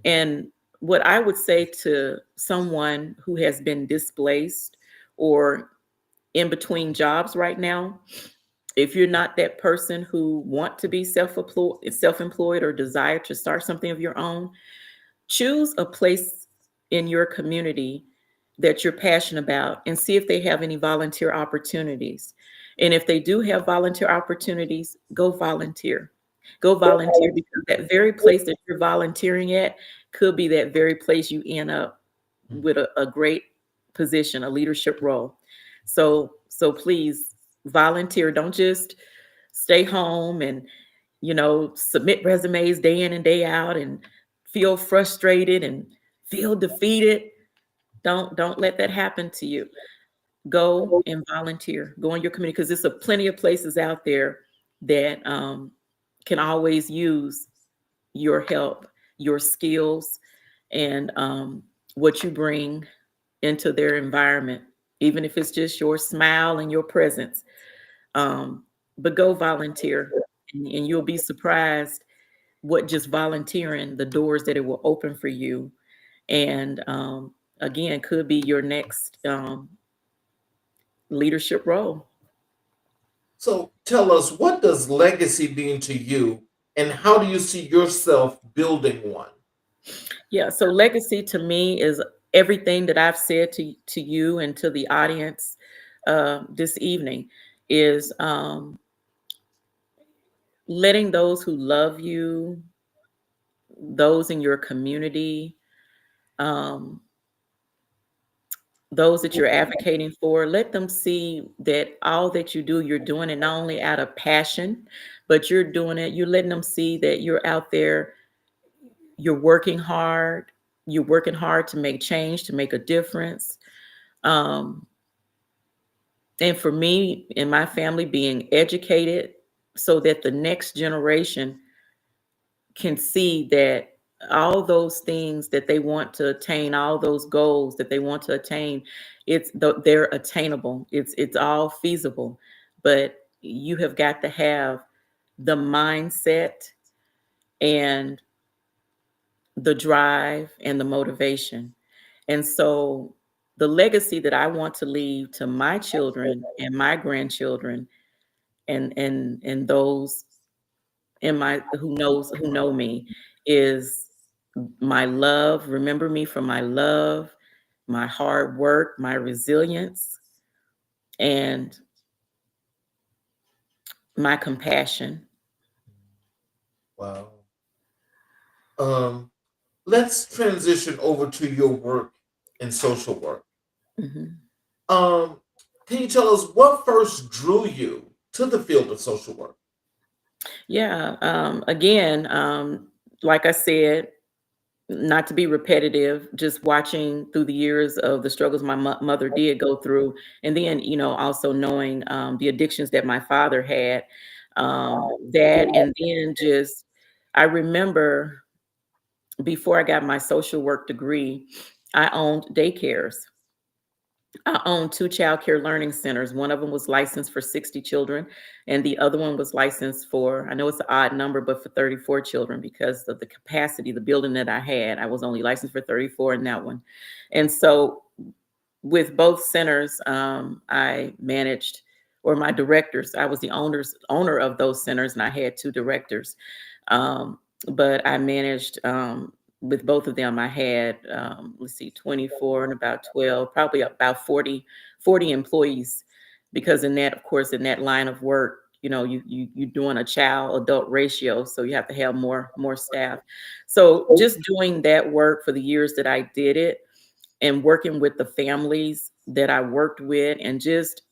And what I would say to someone who has been displaced or in between jobs right now, if you're not that person who want to be self-employed or desire to start something of your own, choose a place in your community that you're passionate about and see if they have any volunteer opportunities. And if they do have volunteer opportunities, go volunteer. Go volunteer, because that very place that you're volunteering at could be that very place you end up with a great position, a leadership role. So please volunteer. Don't just stay home and, you know, submit resumes day in and day out and feel frustrated and feel defeated. Don't let that happen to you. Go and volunteer. Go in your community, because there's plenty of places out there that can always use your help, your skills, and what you bring into their environment, even if it's just your smile and your presence. But go volunteer, and you'll be surprised what just volunteering, the doors that it will open for you. and again, could be your next leadership role. So tell us, what does legacy mean to you, and how do you see yourself building one? Yeah, so legacy to me is everything that I've said to you and to the audience this evening is letting those who love you, those in your community, um, those that you're advocating for, let them see that all that you do, you're doing it not only out of passion, but you're doing it, you're letting them see that you're out there, you're working hard to make change, to make a difference. Um, and for me and my family, being educated so that the next generation can see that all those things that they want to attain, all those goals that they want to attain, they're attainable. It's all feasible, but you have got to have the mindset and the drive and the motivation. And so the legacy that I want to leave to my children and my grandchildren and those in my who know me is my love. Remember me for my love, my hard work, my resilience, and my compassion. Wow. Um, let's transition over to your work in social work. Mhm. Um, can you tell us what first drew you to the field of social work? Yeah. Again, like I said, not to be repetitive, just watching through the years of the struggles my mother did go through, and then also knowing the addictions that my father had, that, and then just I remember before I got my social work degree, I owned daycares. I own two child care learning centers. One of them was licensed for 60 children, and the other one was licensed for, I know it's an odd number, but for 34 children because of the capacity, the building that I had. I was only licensed for 34 in that one. And so with both centers, I managed, or my directors, I was the owner of those centers, and I had two directors. Um, but I managed with both of them. I had let's see, 24 and about 12, probably about 40 employees, because in that, of course, in that line of work, you're doing a child adult ratio, so you have to have more staff. So just doing that work for the years that I did it, and working with the families that I worked with, and just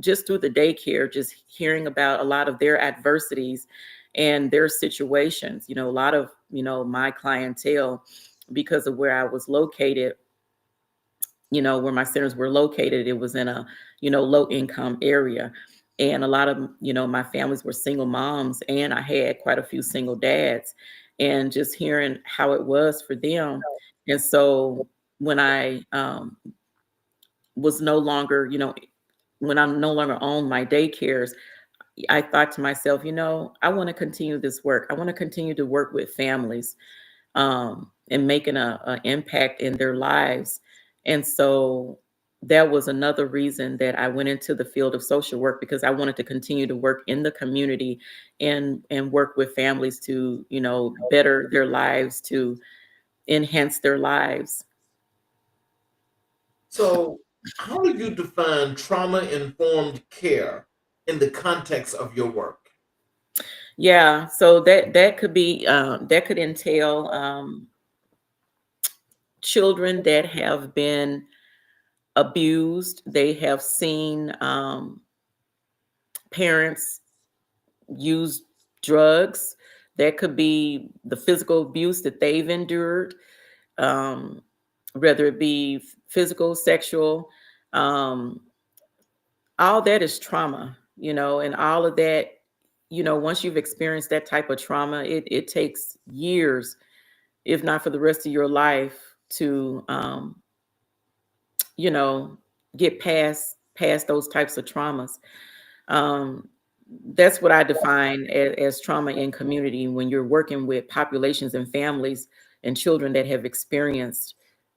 through the daycare, just hearing about a lot of their adversities and their situations. A lot of, my clientele, because of where I was located, where my centers were located, it was in a, low income area. And a lot of, my families were single moms, and I had quite a few single dads, and just hearing how it was for them. And so when I was no longer, when I no longer owned my daycares, I thought to myself, I want to continue this work. I want to continue to work with families, and making a impact in their lives. And so that was another reason that I went into the field of social work, because I wanted to continue to work in the community and work with families to, better their lives, to enhance their lives. So, how do you define trauma informed care in the context of your work? Yeah, so that could be that could entail children that have been abused. They have seen parents use drugs. That could be the physical abuse that they've endured, um, whether it be physical, sexual. Um, all that is trauma, and all of that, once you've experienced that type of trauma, it takes years, if not for the rest of your life, to you know, get past those types of traumas. Um, that's what I define as trauma in community, when you're working with populations and families and children that have experienced,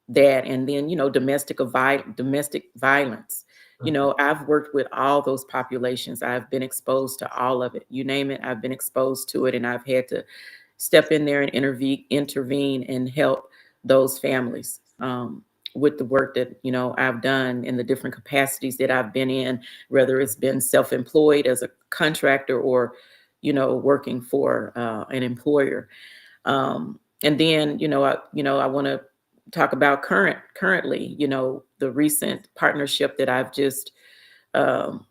that, and then domestic violence. I've worked with all those populations. I've been exposed to all of it. You name it, I've been exposed to it, and I've had to step in there and intervene and help those families, with the work that I've done in the different capacities that I've been in, whether it's been self-employed as a contractor or working for an employer. And then I want to talk about currently, the recent partnership that I've just have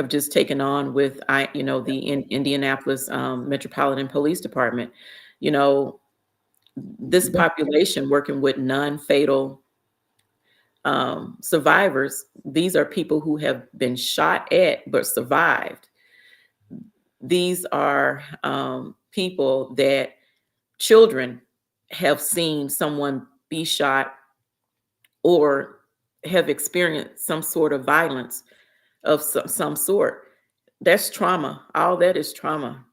just taken on with the Indianapolis Metropolitan Police Department. This population, working with non-fatal survivors. These are people who have been shot at but survived. These are people that children have seen someone be shot or have experienced some sort of violence of some sort. That's trauma. All that is trauma.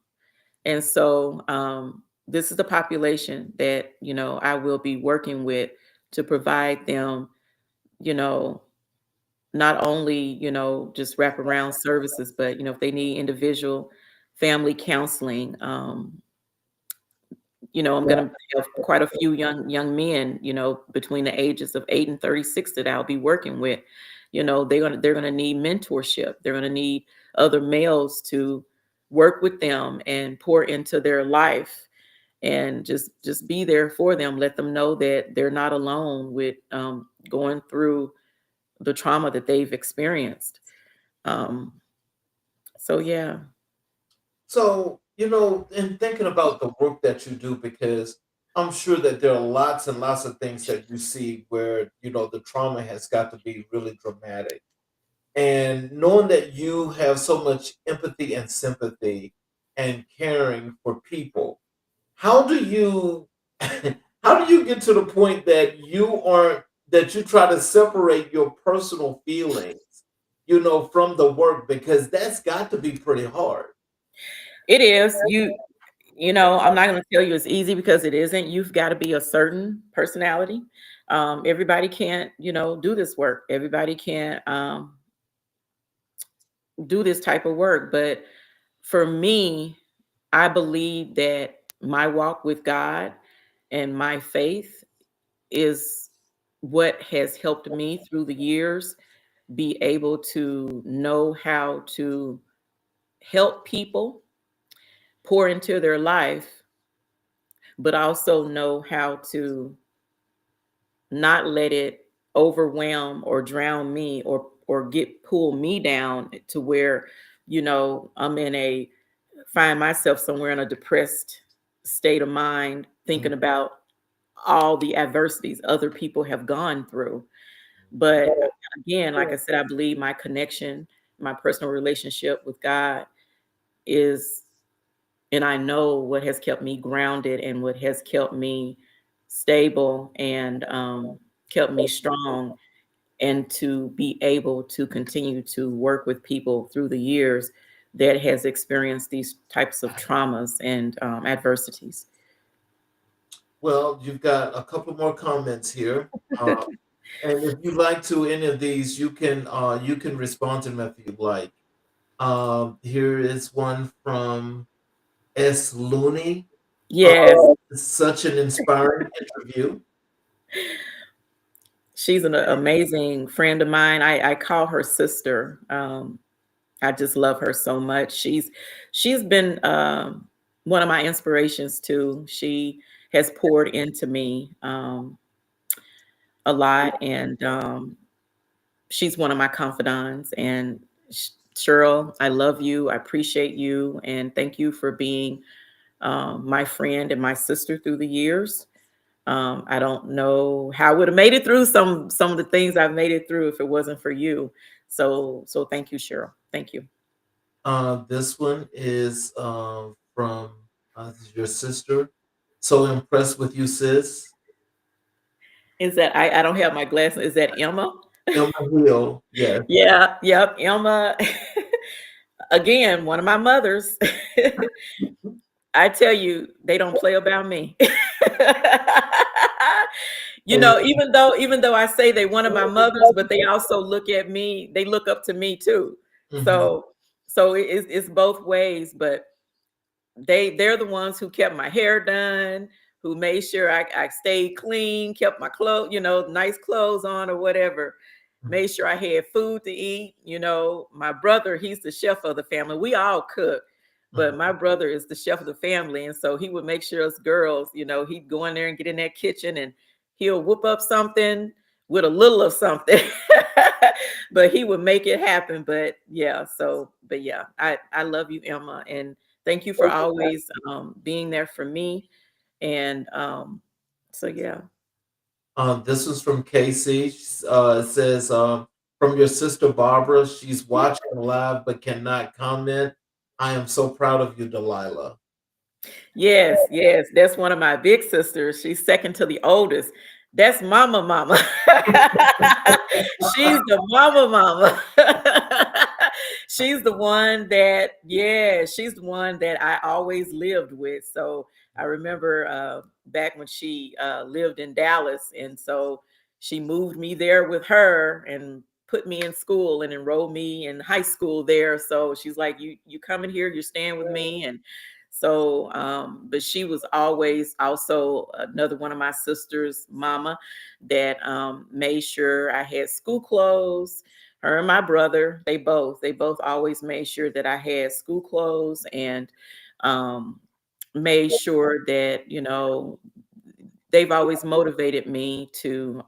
And so this is the population that, I will be working with to provide them, not only, just wraparound services, but, if they need individual family counseling, I'm going to have quite a few young men, between the ages of 8 and 36 that I'll be working with. They're gonna need mentorship. They're gonna need other males to work with them and pour into their life, and just be there for them. Let them know that they're not alone with going through the trauma that they've experienced. So yeah. So, in thinking about the work that you do, because I'm sure that there are lots and lots of things that you see where, the trauma has got to be really dramatic. And knowing that you have so much empathy and sympathy and caring for people, how do you how do you get to the point that you try to separate your personal feelings, from the work, because that's got to be pretty hard. It is. I'm not going to tell you it's easy, because it isn't. You've got to be a certain personality. Everybody can't, do this work. Everybody can't do this type of work. But for me, I believe that my walk with God and my faith is what has helped me through the years be able to know how to help people pour into their life, but also know how to not let it overwhelm or drown me, or pull me down to where find myself somewhere in a depressed state of mind, thinking about all the adversities other people have gone through. But again, like I said, I believe my connection, my personal relationship with God is, and I know what has kept me grounded and what has kept me stable and kept me strong, and to be able to continue to work with people through the years that has experienced these types of traumas and adversities. Well, you've got a couple more comments here. And if you'd like to any of these, you can respond to them if you'd like. Here is one from S. Looney. Yes, Such an inspiring interview. she's an amazing friend of mine. I call her sister. I just love her so much. She's been one of my inspirations too. She has poured into me a lot, and she's one of my confidants. And Cheryl, I love you. I appreciate you, and thank you for being my friend and my sister through the years. I don't know how I would have made it through some of the things I've made it through if it wasn't for you. So thank you, Cheryl. Thank you. This one is from your sister. So impressed with you, sis. Is that I don't have my glasses. Is that Emma? Emma Hill. Yes. Yeah, yep, Emma. Again, one of my mothers. I tell you, they don't play about me. You know, even though I say they one of my mothers, but they also look at me, they look up to me too. Mhm. So it's both ways, but they're the ones who kept my hair done, who made sure I stayed clean, kept my clothes, nice clothes on or whatever, made sure I had food to eat. My brother, he's the chef of the family. We all cook, but my brother is the chef of the family. And so he would make sure us girls, he'd go in there and get in that kitchen and he'll whip up something with a little of something. But he would make it happen. But yeah, I love you, Emma. And thank you for always being there for me. And so, yeah. This is from Casey. It says, from your sister Barbara, she's watching live but cannot comment. I am so proud of you, Delilah. Yes, yes. That's one of my big sisters. She's second to the oldest. That's mama. She's the mama. She's the one that, yeah, she's the one that I always lived with. So I remember back when she lived in Dallas. And so she moved me there with her and put me in school and enrolled me in high school there. So she's like, you coming here, you're staying with me. And so, but she was always also another one of my sisters' mama that made sure I had school clothes. Her and my brother, they both always made sure that I had school clothes and made sure that, they've always motivated me to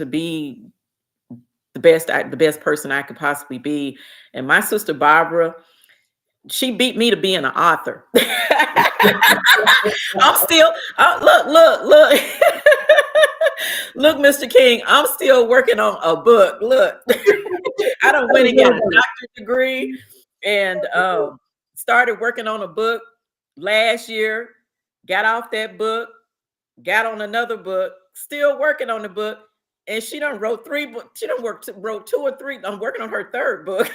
be the best person I could possibly be. And my sister Barbara, she beat me to being an author. I'm still, look, look, Mr. King, I'm still working on a book. Look, I done went and got a doctorate degree and started working on a book last year, got off that book, got on another book, still working on the book. And she done wrote 3 books. She done wrote 2 or 3. I'm working on her 3rd book.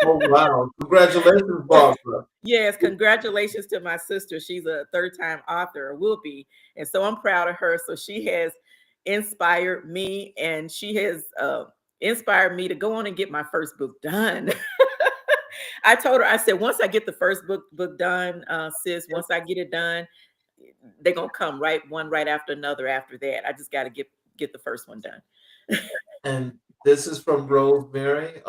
Oh, wow. Congratulations, Barbara. Yes, congratulations to my sister. She's a 3rd-time author, or will be. And so I'm proud of her. So she has inspired me, and she has inspired me to go on and get my first book done. I told her, I said, once I get the first book done, sis, once I get it done, they're going to come right after another after that. I just got to get the first one done. And this is from Rosemary.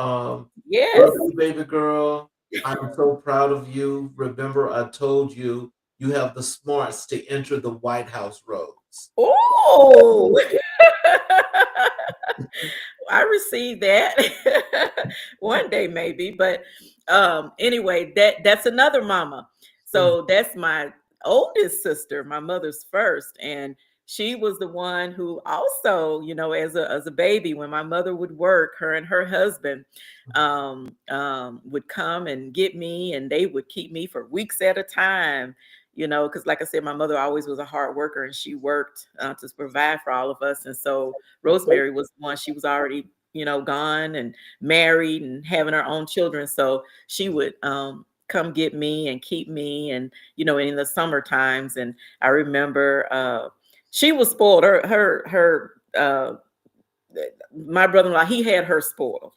Yes. Love you, baby girl. I'm so proud of you. Remember, I told you you have the smarts to enter the White House roads. Oh, I received that one day maybe, but anyway, that's another mama. So that's my oldest sister, my mother's first, and she was the one who also, as a baby, when my mother would work, her and her husband would come and get me, and they would keep me for weeks at a time. Because like I said, my mother always was a hard worker and she worked to provide for all of us. And so Rosemary was one, she was already, gone and married and having her own children. So she would come get me and keep me and, in the summer times. And I remember she was spoiled. My brother-in-law, he had her spoiled.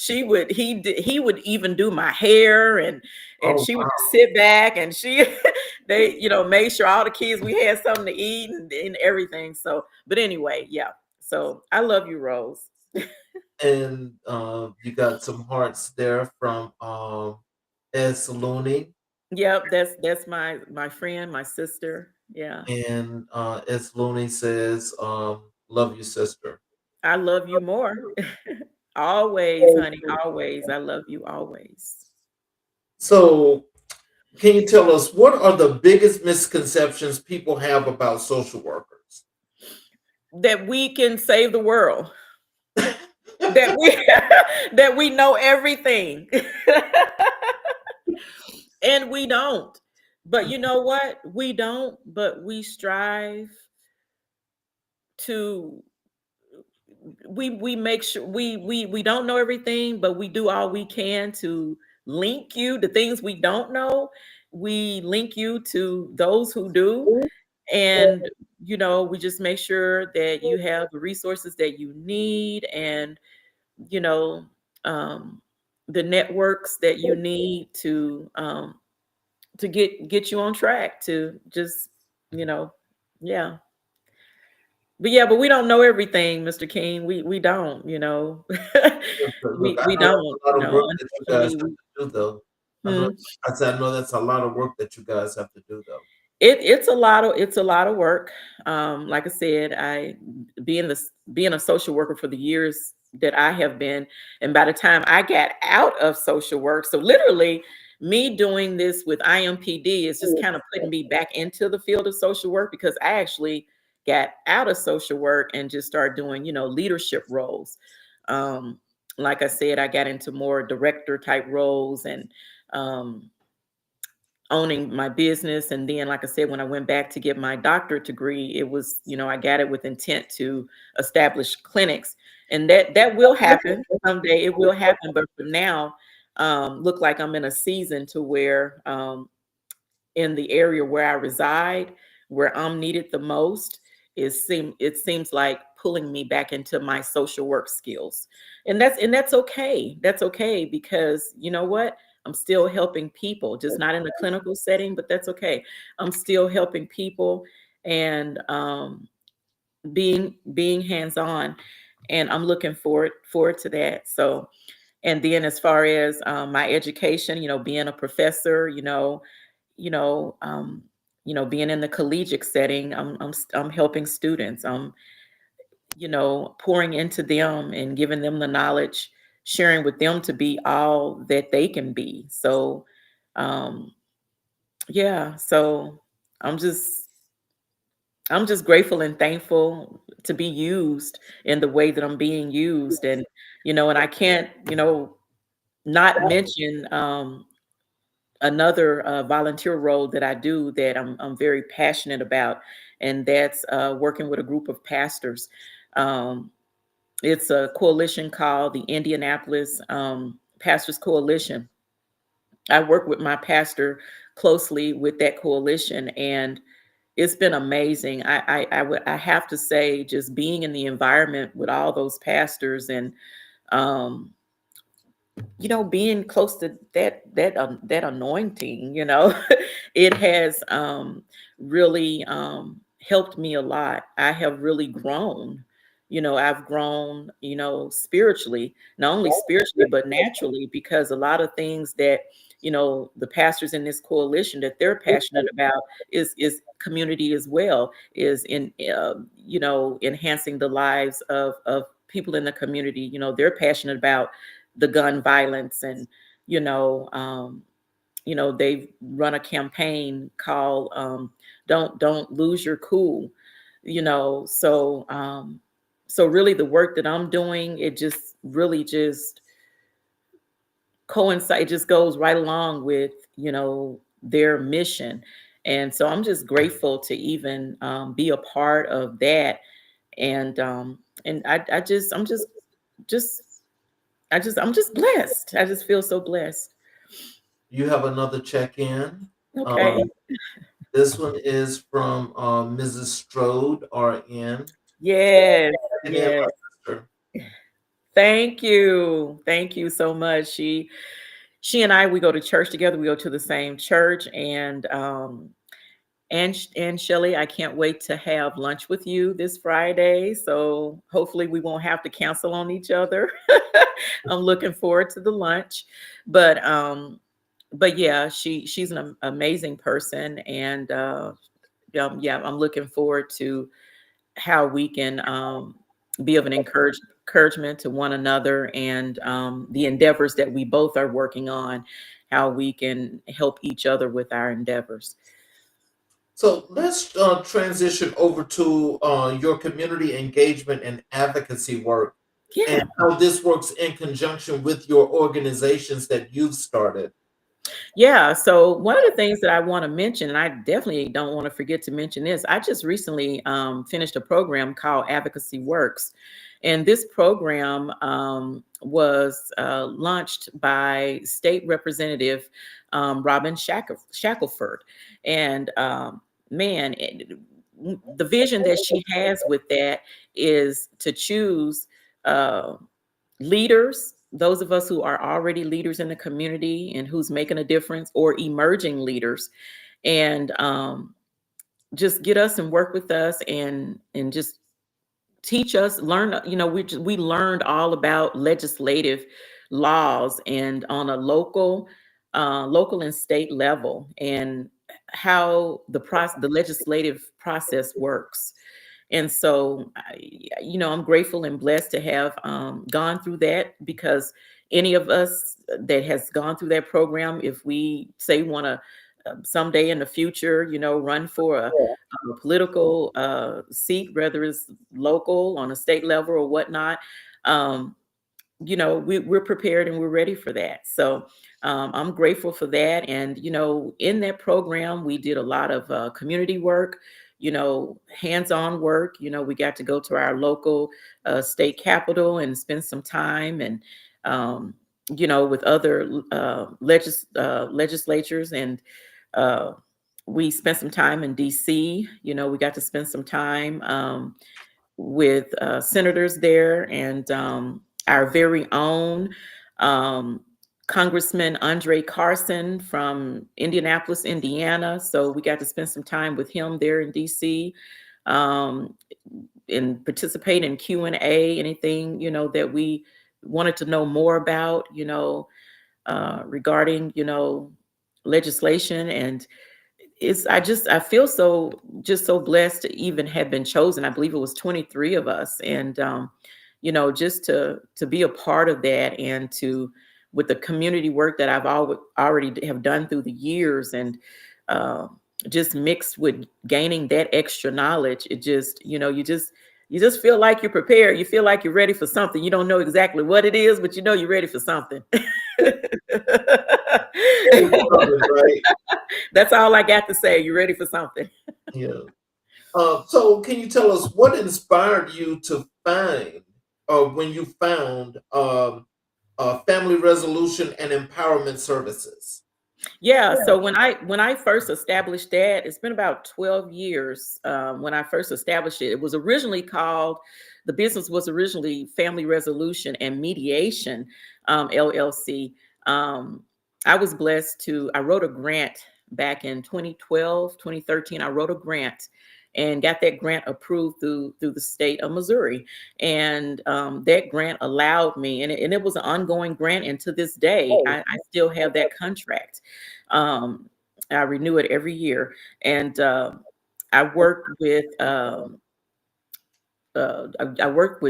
He would even do my hair and she would just sit back and they made sure all the kids, we had something to eat and everything. So, but anyway, yeah. So I love you, Rose. And you got some hearts there from Ed Saloni. Yep, that's my friend, my sister. Yeah. And Ed Saloni says, love you, sister. I love you more. Always, honey, always. I love you always. So, can you tell us what are the biggest misconceptions people have about social workers? That we can save the world. that we know everything. And we don't. But you know what? We don't, but we strive to we make sure we don't know everything, but we do all we can to link you the things we don't know. We link you to those who do, And, we just make sure that you have the resources that you need, and, you know, um, the networks that you need to get you on track to just, you know, yeah. But we don't know everything, Mr. King. We don't, Look, I we know don't, that's a lot of work that you guys unfortunately. have to do, though. I know. Hmm. I said I know that's a lot of work that you guys have to do, though. It's a lot of work. Like I said, I being a social worker for the years that I have been, and by the time I got out of social work, so literally me doing this with IMPD is just kind of putting me back into the field of social work, because I actually got out of social work and just started doing, leadership roles. Um, like I said, I got into more director type roles, and um, owning my business. And then, like I said, when I went back to get my doctorate degree, it was, I got it with intent to establish clinics. And that will happen someday. It will happen. But for now, look like I'm in a season to where, in the area where I reside, where I'm needed the most, it seems like pulling me back into my social work skills. And that's okay. That's okay, because you know what? I'm still helping people, just not in a clinical setting, but that's okay. I'm still helping people, and being hands-on, and I'm looking forward to that. So, and then as far as my education, being a professor, you know, um, being in the collegiate setting, I'm helping students. I'm, pouring into them and giving them the knowledge, sharing with them to be all that they can be. So, um, yeah. So I'm just, I'm just grateful and thankful to be used in the way that I'm being used, and I can't, not mention another volunteer role that I do that I'm very passionate about, and that's working with a group of pastors. Um, it's a coalition called the Indianapolis Pastors Coalition. I work with my pastor closely with that coalition, and it's been amazing. I have to say, just being in the environment with all those pastors, and um, being close to that anointing, it has really helped me a lot. I have really grown. I've grown, spiritually, not only spiritually but naturally, because a lot of things that the pastors in this coalition that they're passionate about is community as well, is in enhancing the lives of people in the community. They're passionate about the gun violence, and you know um, they've run a campaign called don't lose your cool. So really the work that I'm doing, it just really just coincide, it just goes right along with their mission. And so I'm just grateful to even be a part of that. And just I'm just blessed. I just feel so blessed. You have another check-in. Okay. This one is from Mrs. Strode, RN. Yes. And then Yes. my sister. Thank you. Thank you so much. She and I, we go to church together. We go to the same church, and Shelly, I can't wait to have lunch with you this Friday. So hopefully we won't have to cancel on each other. I'm looking forward to the lunch. But yeah, she's an amazing person, and yeah, I'm looking forward to how we can be of an encouragement to one another, and the endeavors that we both are working on, how we can help each other with our endeavors. So let's transition over to your community engagement and advocacy work, and Yeah. how this works in conjunction with your organizations that you've started. Yeah. So one of the things that I want to mention, and I definitely don't want to forget to mention this, I just recently finished a program called Advocacy Works. And this program was launched by State Representative Robin Shackelford. And man, the vision that she has with that is to choose leaders, those of us who are already leaders in the community and who's making a difference, or emerging leaders, and just get us and work with us and just teach us, learn. We learned all about legislative laws and on a local and state level, and how the legislative process works. And so, I'm grateful and blessed to have gone through that, because any of us that has gone through that program, if we say want to someday in the future, run for a political seat, whether it's local, on a state level, or whatnot, we're prepared and we're ready for that. So I'm grateful for that. And, in that program, we did a lot of community work, hands-on work. We got to go to our local state capitol and spend some time, and, with other legislatures. And we spent some time in DC. We got to spend some time with senators there, and our very own um, Congressman Andre Carson from Indianapolis, Indiana. So we got to spend some time with him there in DC, and participate in Q&A, anything, that we wanted to know more about, regarding, legislation. And I feel so blessed to even have been chosen. I believe it was 23 of us. And just to be a part of that, and with the community work that I've already have done through the years, and just mixed with gaining that extra knowledge, it just, you just feel like you're prepared. You feel like you're ready for something. You don't know exactly what it is, but you're ready for something. Right. That's all I got to say. You're ready for something. Yeah. So can you tell us what inspired you to find, when you found Family Resolution and Empowerment Services? Yeah. So when I first established that, it's been about 12 years. When I first established it, the business was originally Family Resolution and Mediation, LLC. I was blessed I wrote a grant back in 2012, 2013. I wrote a grant and got that grant approved through the state of Missouri. And that grant allowed me, and it was an ongoing grant. And to this day, I still have that contract. I renew it every year. And I worked with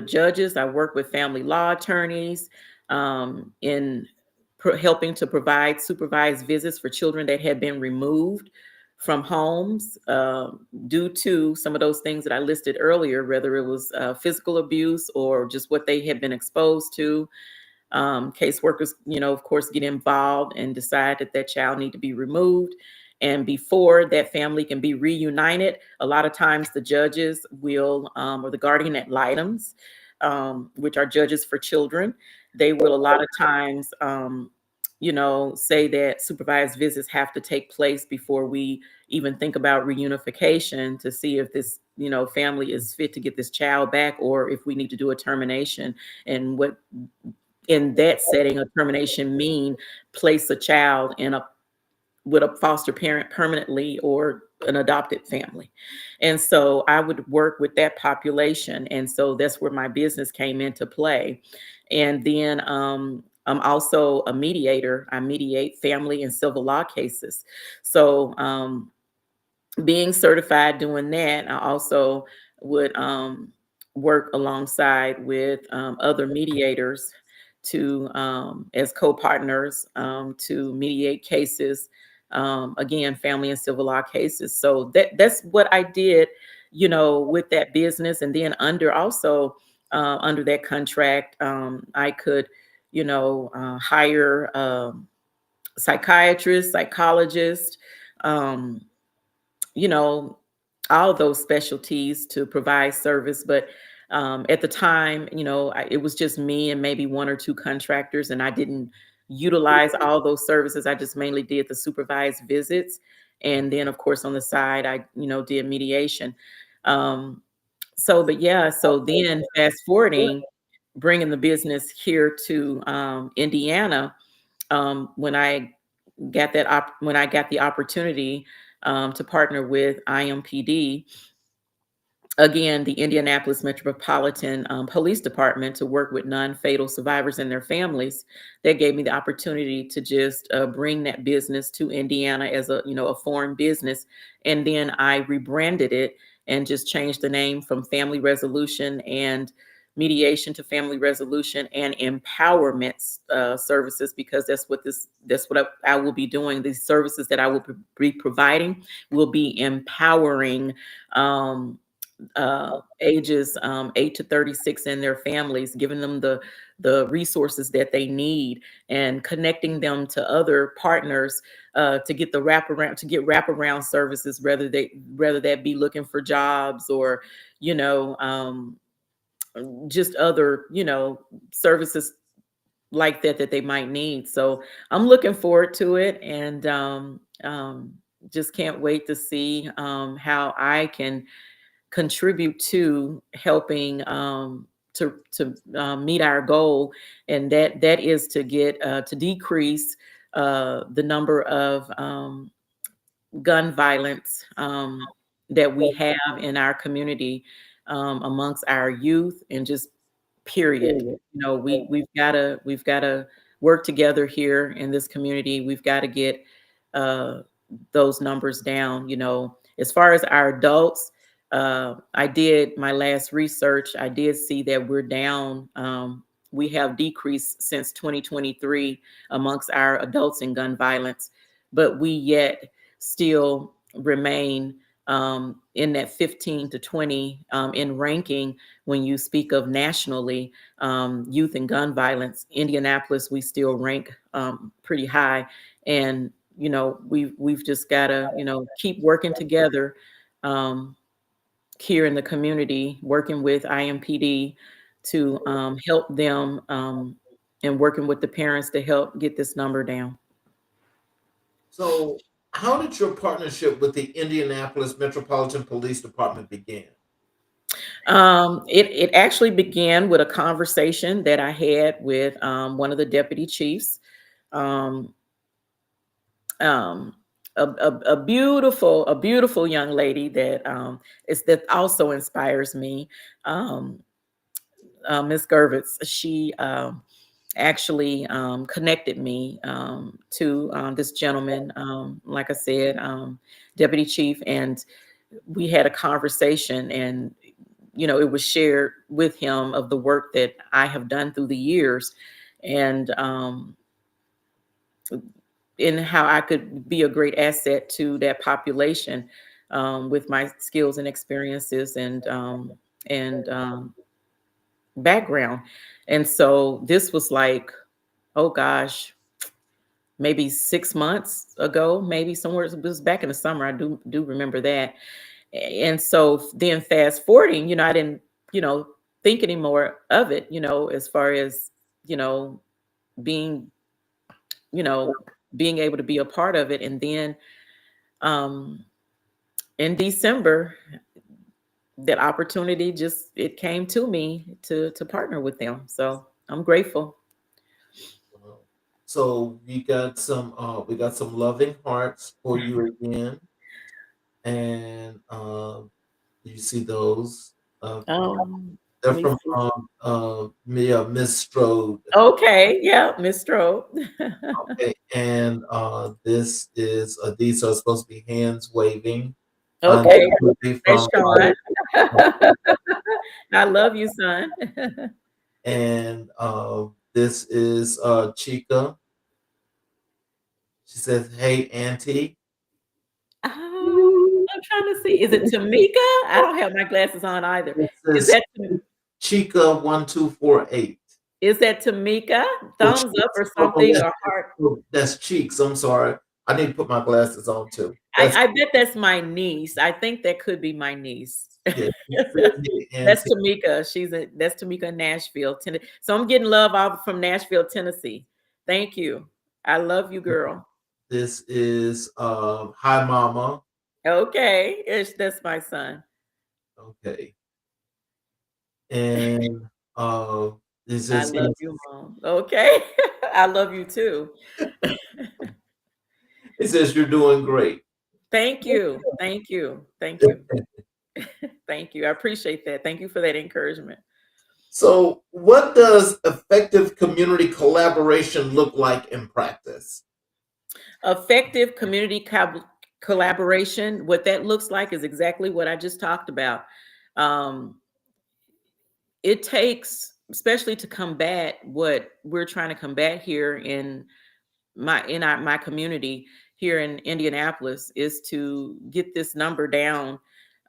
judges. I work with family law attorneys in helping to provide supervised visits for children that had been removed from homes due to some of those things that I listed earlier, whether it was physical abuse or just what they had been exposed to. Caseworkers, of course, get involved and decide that child need to be removed. And before that family can be reunited, a lot of times the judges will, or the guardian ad litems, which are judges for children, they will a lot of times, say that supervised visits have to take place before we even think about reunification, to see if this, family is fit to get this child back, or if we need to do a termination. And what in that setting, a termination mean place a child with a foster parent permanently, or an adopted family. And so I would work with that population. And so that's where my business came into play. And then I'm also a mediator. I mediate family and civil law cases. So being certified doing that, I also would work alongside with other mediators to as co-partners to mediate cases, again, family and civil law cases. So that's what I did, with that business. And then under that contract, I could, hire psychiatrists, psychologists, all those specialties to provide service. But at the time, it was just me and maybe one or two contractors, and I didn't utilize all those services. I just mainly did the supervised visits. And then, of course, on the side, I, did mediation. But yeah, so then fast forwarding, bringing the business here to Indiana, when I when I got the opportunity to partner with IMPD, again, the Indianapolis Metropolitan Police Department, to work with non-fatal survivors and their families, that gave me the opportunity to just bring that business to Indiana as a foreign business. And then I rebranded it and just changed the name from Family Resolution and Mediation to Family Resolution and Empowerment Services, because that's what I will be doing. These services that I will be providing will be empowering ages 8 to 36 and their families, giving them the resources that they need, and connecting them to other partners to get wraparound services, whether that be looking for jobs or just other services like that they might need. So I'm looking forward to it, and just can't wait to see how I can contribute to helping to meet our goal, and that is to get to decrease the number of gun violence that we have in our community, amongst our youth, and just period. We've got to work together here in this community. We've got to get uh, those numbers down. As far as our adults, I did my last research. I did see that we're down. We have decreased since 2023 amongst our adults in gun violence, but we yet still remain in that 15 to 20 in ranking. When you speak of nationally, youth and gun violence, Indianapolis, we still rank pretty high. And we've just got to keep working together here in the community, working with IMPD to help them, and working with the parents to help get this number down. So, how did your partnership with the Indianapolis Metropolitan Police Department begin? It actually began with a conversation that I had with one of the deputy chiefs. Um, um, a beautiful young lady that also inspires me. Miss Gervitz, she actually connected me to this gentleman, like I said, deputy chief, and we had a conversation, and it was shared with him of the work that I have done through the years, and in how I could be a great asset to that population, with my skills and experiences and background. And so this was like, oh gosh, maybe 6 months ago, maybe somewhere. It was back in the summer. I do remember that. And so then fast forwarding, I didn't, think anymore of it, as far as, being, you know, being able to be a part of it. And then um, in December, that opportunity it came to me to partner with them. So I'm grateful. So we got some loving hearts for you again, and you see those. They're Let me from see. Miss Strode. Okay, yeah, Miss Stroh. Okay, and these are supposed to be hands waving. Okay, These would be that's from Sean. I love you, son. and this is Chica. She says, "Hey, Auntie." I'm trying to see. Is it Tamika? I don't have my glasses on either. This Is is that Chica 1248. is that Tamika? Oh, Thumbs up or oh, something, or heart? that's Cheeks. I'm sorry. I need to put my glasses on too. I bet that's my niece. I think that could be my niece. Yeah. It says here, That's Auntie. Tamika. That's Tamika in Nashville, Tennessee. So I'm getting love all from Nashville, Tennessee. Thank you. I love you, girl. This is Hi Mama. Okay, that's my son. Okay. And uh this I is love you, Mom. Okay. I love you too. it says you're doing great. Thank you. Thank you. Thank you. Thank you. I appreciate that. Thank you for that encouragement. So, what does effective community collaboration look like in practice? Effective community collaboration, what that looks like is exactly what I just talked about. Um, it takes, especially to combat what we're trying to combat here in my community here in Indianapolis, is to get this number down.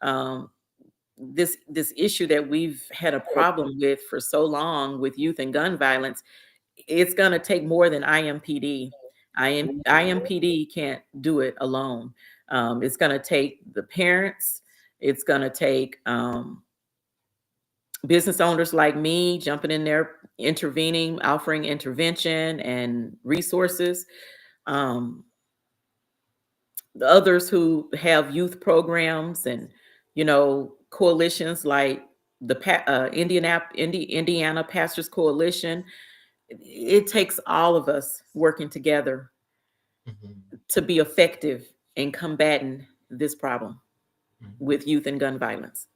Um, this issue that we've had a problem with for so long with youth and gun violence, it's going to take more than IMPD. IMPD can't do it alone. It's going to take the parents. It's going to take business owners like me jumping in there, intervening, offering intervention and resources. Um, the others who have youth programs and, coalitions like the Indiana Pastors Coalition. It takes all of us working together Mhm, to be effective in combating this problem mhm. with youth and gun violence.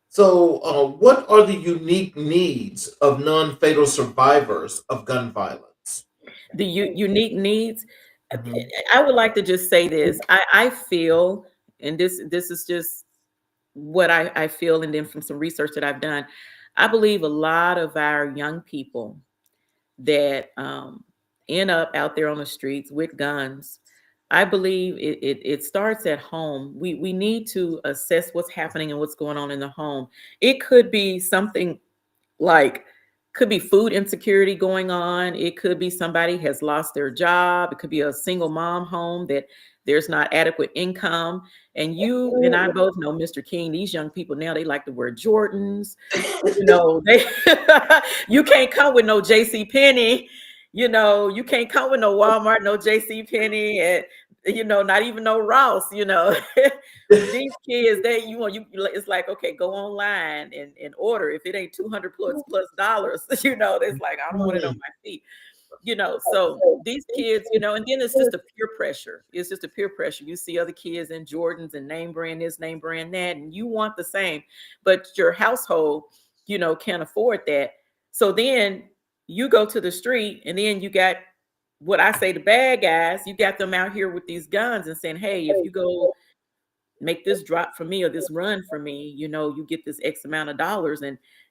So, what are the unique needs of non fatal survivors of gun violence? The unique needs. Mhm, I would like to just say this. I feel, and this is just what I feel, and then from some research that I've done, I believe a lot of our young people that end up out there on the streets with guns. I believe it starts at home. We need to assess what's happening and what's going on in the home. It could be something like, could be food insecurity going on. It could be somebody has lost their job. It could be a single mom home that there's not adequate income. And you and I both know, Mr. King, these young people now, they like to wear Jordans. They you can't come with no JC Penney. You can't come with no Walmart, no JC Penney, and not even no Ross. These kids, it's like, okay, go online and order. If it ain't 200 plus dollars, it's like, I don't want it on mhm, my feet. So these kids, and then it's just a peer pressure. It's just a peer pressure. You see other kids in Jordans and name brand this, name brand that, and you want the same, but your household, can't afford that. So then you go to the street, and then you got what I say, the bad guys. You got them out here with these guns and saying, hey, if you go make this drop for me or this run for me, you get this X amount of dollars,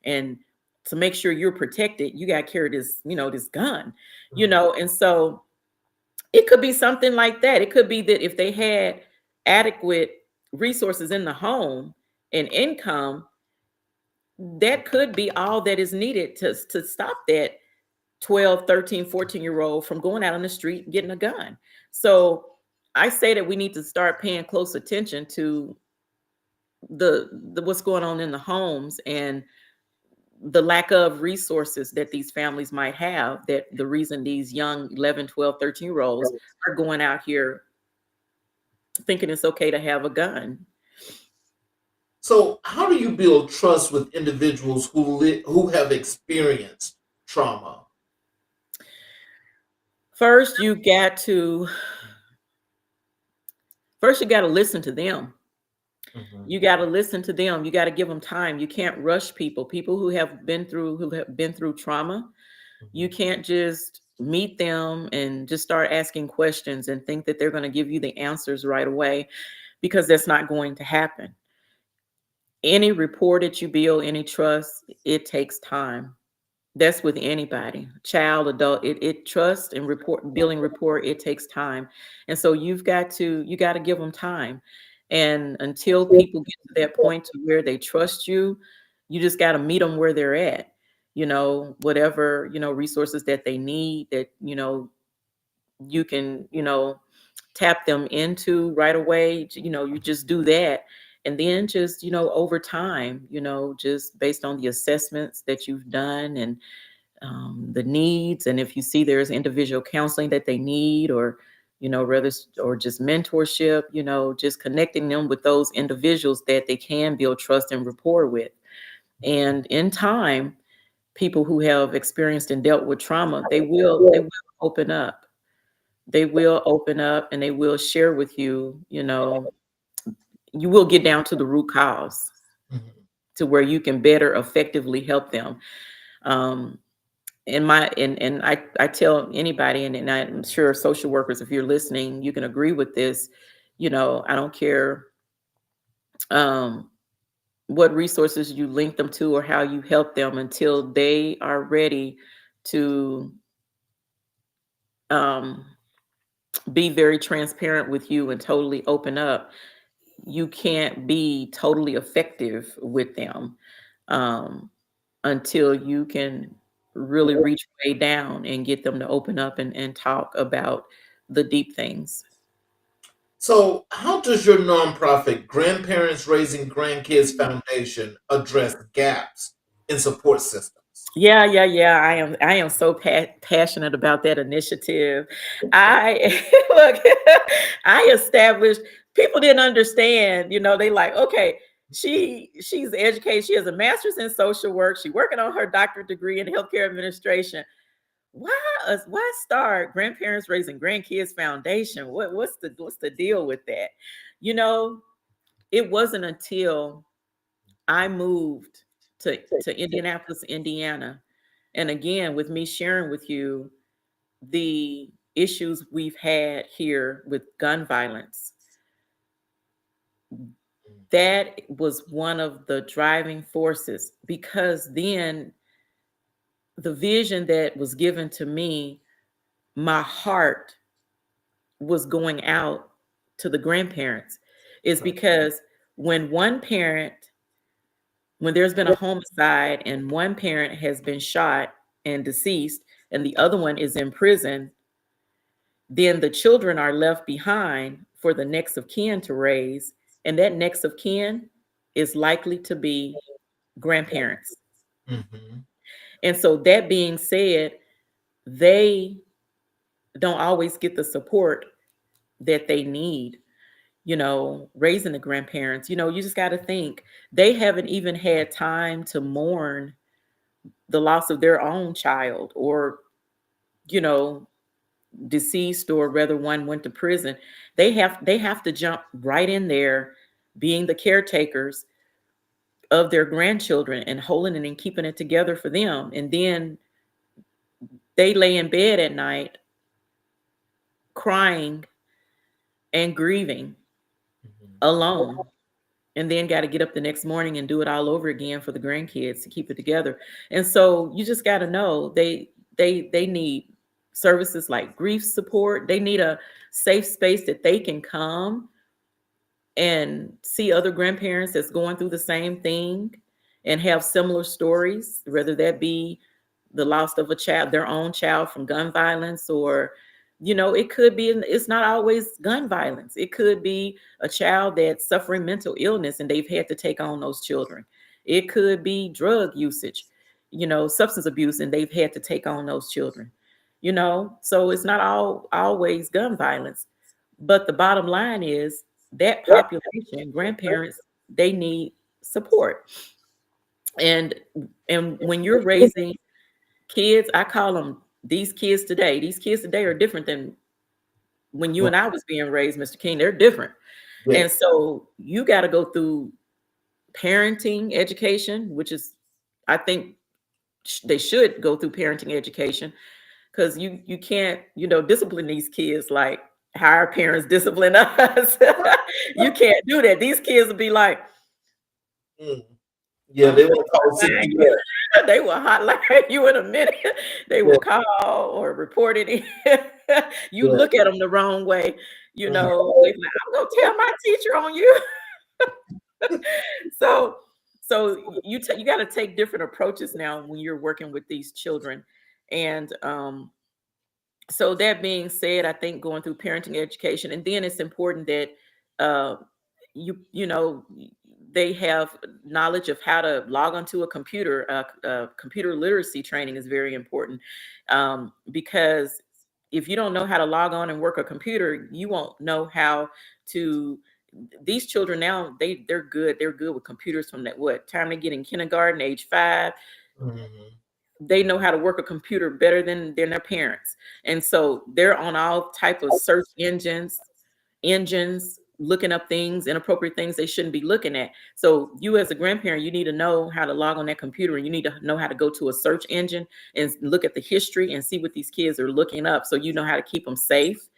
and to make sure you're protected, you got to carry this, this gun, mhm. and so it could be something like that. It could be that if they had adequate resources in the home and income, that could be all that is needed to stop that 12, 13, 14-year old from going out on the street and getting a gun. So I say that we need to start paying close attention to the what's going on in the homes and the lack of resources that these families might have, that the reason these young 11, 12, 13 year olds are going out here thinking it's okay to have a gun. So, how do you build trust with individuals who have experienced trauma? First you got to listen to them. Mhm, You got to listen to them. You got to give them time. You can't rush people who have been through trauma. You mhm. can't just meet them and just start asking questions and think that they're going to give you the answers right away, because that's not going to happen. Any rapport that you build, any trust, it takes time. That's with anybody, child, adult. It trust and building rapport, it takes time. And so you got to give them time. And until people get to that point to where they trust you, you just got to meet them where they're at. Whatever, resources that they need, that, you can, tap them into right away. You just do that. And then just, over time, just based on the assessments that you've done, and the needs, and if you see there's individual counseling that they need, or rather, or just mentorship, just connecting them with those individuals that they can build trust and rapport with. And in time, people who have experienced and dealt with trauma, they will open up. They will open up and they will share with you. You will get down to the root cause, Mhm. to where you can better effectively help them. Um, and I tell anybody, and I'm sure social workers, if you're listening, you can agree with this. I don't care um, what resources you link them to or how you help them, until they are ready to um, be very transparent with you and totally open up. You can't be totally effective with them um, until you can really reach way down and get them to open up and talk about the deep things. So, how does your nonprofit Grandparents Raising Grandkids Foundation address gaps in support systems? Yeah. I am so passionate about that initiative. I look, I established. People didn't understand. They like, okay, she's educated. She has a master's in social work. She's working on her doctorate degree in healthcare administration. Why start Grandparents Raising Grandkids Foundation? What's the deal with that? You know, it wasn't until I moved to Indianapolis, Indiana, and again with me sharing with you the issues we've had here with gun violence. That was one of the driving forces, because then the vision that was given to me, my heart was going out to the grandparents, is Right. because when one parent, when there's been a homicide and one parent has been shot and deceased and the other one is in prison, then the children are left behind for the next of kin to raise, and that next of kin is likely to be grandparents. Mhm. And so, that being said, they don't always get the support that they need, raising the grandparents. You just got to think, they haven't even had time to mourn the loss of their own child, or, you know, deceased, or rather one went to prison. They have to jump right in there, being the caretakers of their grandchildren and holding it and keeping it together for them. And then they lay in bed at night crying and grieving Mhm. alone, and then got to get up the next morning and do it all over again for the grandkids to keep it together. And so you just got to know, they need services like grief support. They need a safe space that they can come and see other grandparents that's going through the same thing and have similar stories, whether that be the loss of a child, their own child, from gun violence, or, it could be, it's not always gun violence. It could be a child that's suffering mental illness and they've had to take on those children. It could be drug usage, substance abuse, and they've had to take on those children. So it's not always gun violence. But the bottom line is, that population, grandparents, they need support. And when you're raising kids, I call them these kids today. These kids today are different than when you Right. and I was being raised, Mr. King. They're different. And Yes. so you got to go through parenting education, which is, I think, they should go through parenting education, because you can't, discipline these kids like how our parents discipline us. You can't do that. These kids will be like, Mm. Yeah, I'm they finna will call hotline you. CPS. They will hotline you in a minute. They will Yeah, call or report it in. You yeah. look at them the wrong way, Mhm. they like, I'm gonna tell my teacher on you. So, you got to take different approaches now when you're working with these children. And so that being said, I think going through parenting education, and then it's important that uh, you know they have knowledge of how to log onto a computer. Computer literacy training is very important, because if you don't know how to log on and work a computer, you won't know how to. These children now, they're good. They're good with computers from that what time they get in kindergarten, age 5. Mhm. They know how to work a computer better than their parents, and so they're on all type of search engines, looking up things, inappropriate things they shouldn't be looking at. So you as a grandparent, you need to know how to log on that computer, and you need to know how to go to a search engine and look at the history and see what these kids are looking up, so you know how to keep them safe,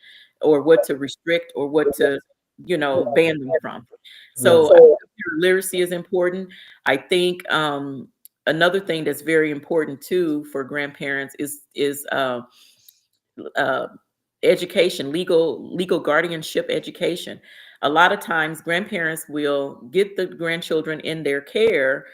or what to restrict, or what to, ban them from. Yeah. So I think computer literacy is important. I think another thing that's very important too for grandparents is uh, education, legal guardianship education. A lot of times grandparents will get the grandchildren in their care,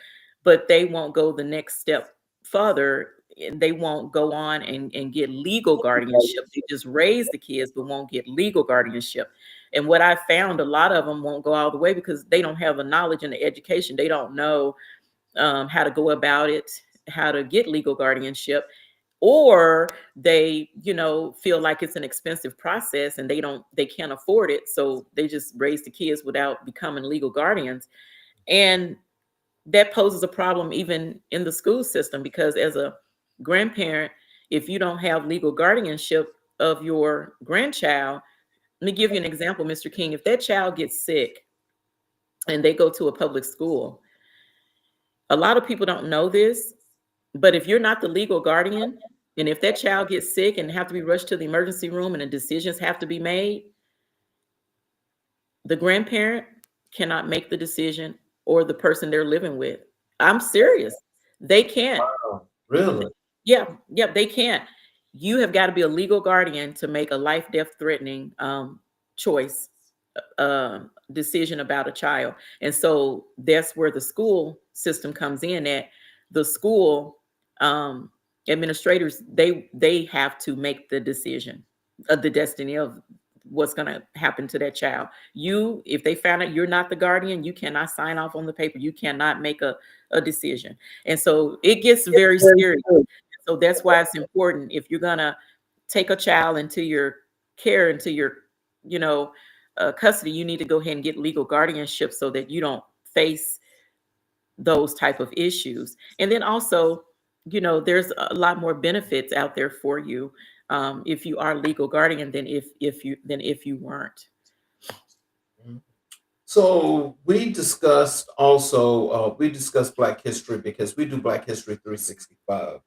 but they won't go the next step further. And they won't go on and get legal guardianship. They just raise the kids but won't get legal guardianship. And what I found, a lot of them won't go all the way because they don't have the knowledge and the education. They don't know how to go about it, how to get legal guardianship, or they, feel like it's an expensive process and they can't afford it, so they just raise the kids without becoming legal guardians. And that poses a problem even in the school system, because as a grandparent, if you don't have legal guardianship of your grandchild, let me give you an example, Mr. King. If that child gets sick and they go to a public school, a lot of people don't know this, but if you're not the legal guardian, and if that child gets sick and have to be rushed to the emergency room and the decisions have to be made, the grandparent cannot make the decision, or the person they're living with. I'm serious. They can't. Wow. Really? Yeah, they can't. You have got to be a legal guardian to make a life, death threatening choice, decision about a child. And so that's where the school system comes in. At the school administrators, they have to make the decision of the destiny of what's going to happen to that child. If they found out you're not the guardian, you cannot sign off on the paper. You cannot make a decision. And so it gets very serious. So that's why it's important, if you're going to take a child into your care, into your, custody, you need to go ahead and get legal guardianship so that you don't face those type of issues. And then also, there's a lot more benefits out there for you if you are legal guardian than if you weren't. Mhm. So we discussed also, we discussed Black History because we do Black History 365.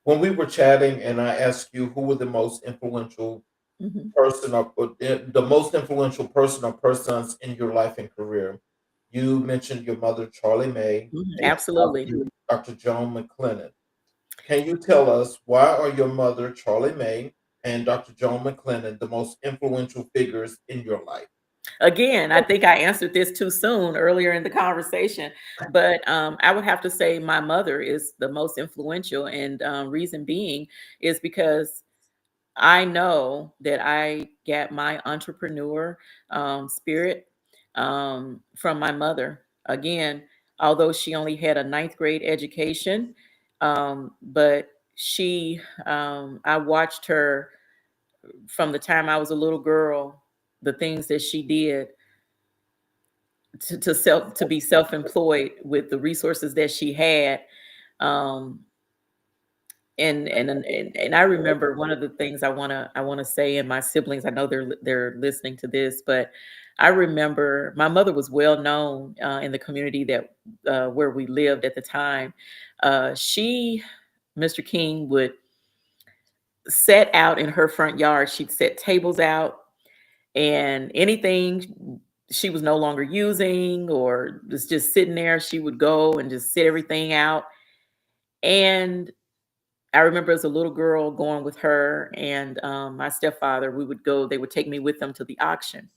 When we were chatting and I asked you who were the most influential Mhm. person or the most influential person or persons in your life and career, you mentioned your mother, Charlie May, Mhm. and Absolutely. Dr. Joan McClennan. Can you tell us why are your mother, Charlie May, and Dr. Joan McClennan the most influential figures in your life? Again, I think I answered this too soon earlier in the conversation, but I would have to say my mother is the most influential, and reason being is because I know that I get my entrepreneur spirit from my mother. Again, although she only had a ninth grade education, but I watched her from the time I was a little girl, the things that she did to be self-employed with the resources that she had. Um, and I remember one of the things I wanna say, and my siblings, I know they're listening to this, but I remember my mother was well known in the community that where we lived at the time. She, Mr. King, would set out in her front yard. She'd set tables out, and anything she was no longer using or was just sitting there, she would go and just sit everything out. And I remember as a little girl going with her and my stepfather, they would take me with them to the auction,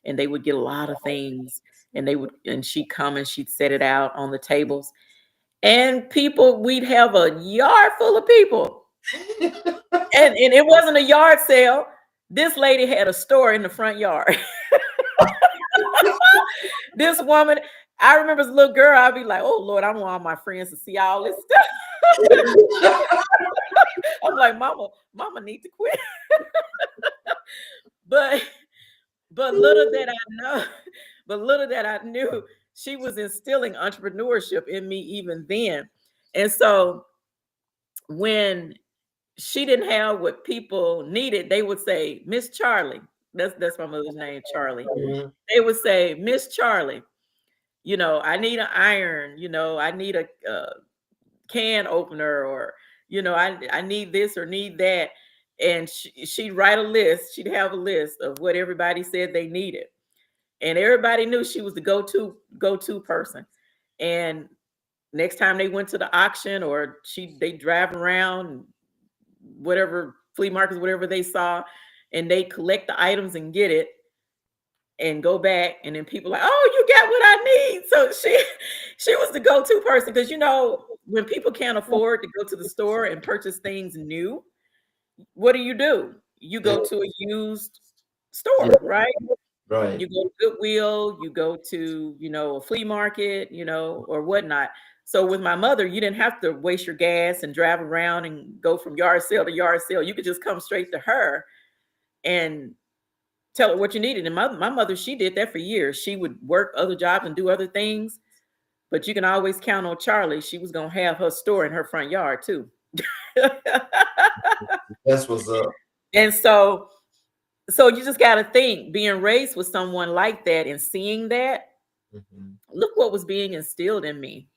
and they would get a lot of things, and she'd come and she'd set it out on the tables. And we'd have a yard full of people. And it wasn't a yard sale. This lady had a store in the front yard. This woman, I remember as a little girl, I'd be like, oh Lord, I don't want all my friends to see all this stuff. I'm like, mama need to quit. but but little that I know, but little that I knew, she was instilling entrepreneurship in me even then. And so when she didn't have what people needed, they would say, Miss Charlie. That's my mother's name, Charlie. Mhm. They would say, Miss Charlie, I need an iron, I need a can opener, or I need this or need that. And she'd write a list. She'd have a list of what everybody said they needed, and everybody knew she was the go-to person. And next time they went to the auction, or they drive around whatever flea markets, whatever they saw, and they collect the items and get it and go back, and then people like, oh, you got what I need. So she was the go-to person, because when people can't afford to go to the store and purchase things new, what do? You go to a used store, Yeah. right? Right. You go to Goodwill, you go to a flea market, or whatnot. So with my mother, you didn't have to waste your gas and drive around and go from yard sale to yard sale. You could just come straight to her and tell her what you needed. And my mother, she did that for years. She would work other jobs and do other things, but you can always count on Charlie. She was going to have her store in her front yard too. That's what's up. And so you just got to think, being raised with someone like that and seeing that, look what was being instilled in me,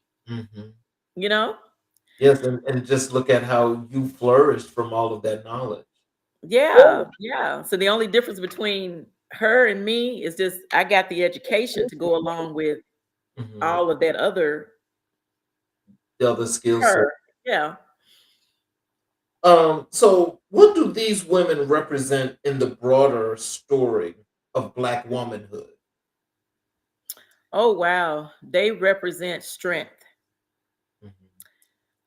Yes, and just look at how you flourished from all of that knowledge. Yeah. So the only difference between her and me is just I got the education to go along with all of that The other skills. her. Yeah. So what do these women represent in the broader story of Black womanhood? Oh, wow. They represent strength, Mhm.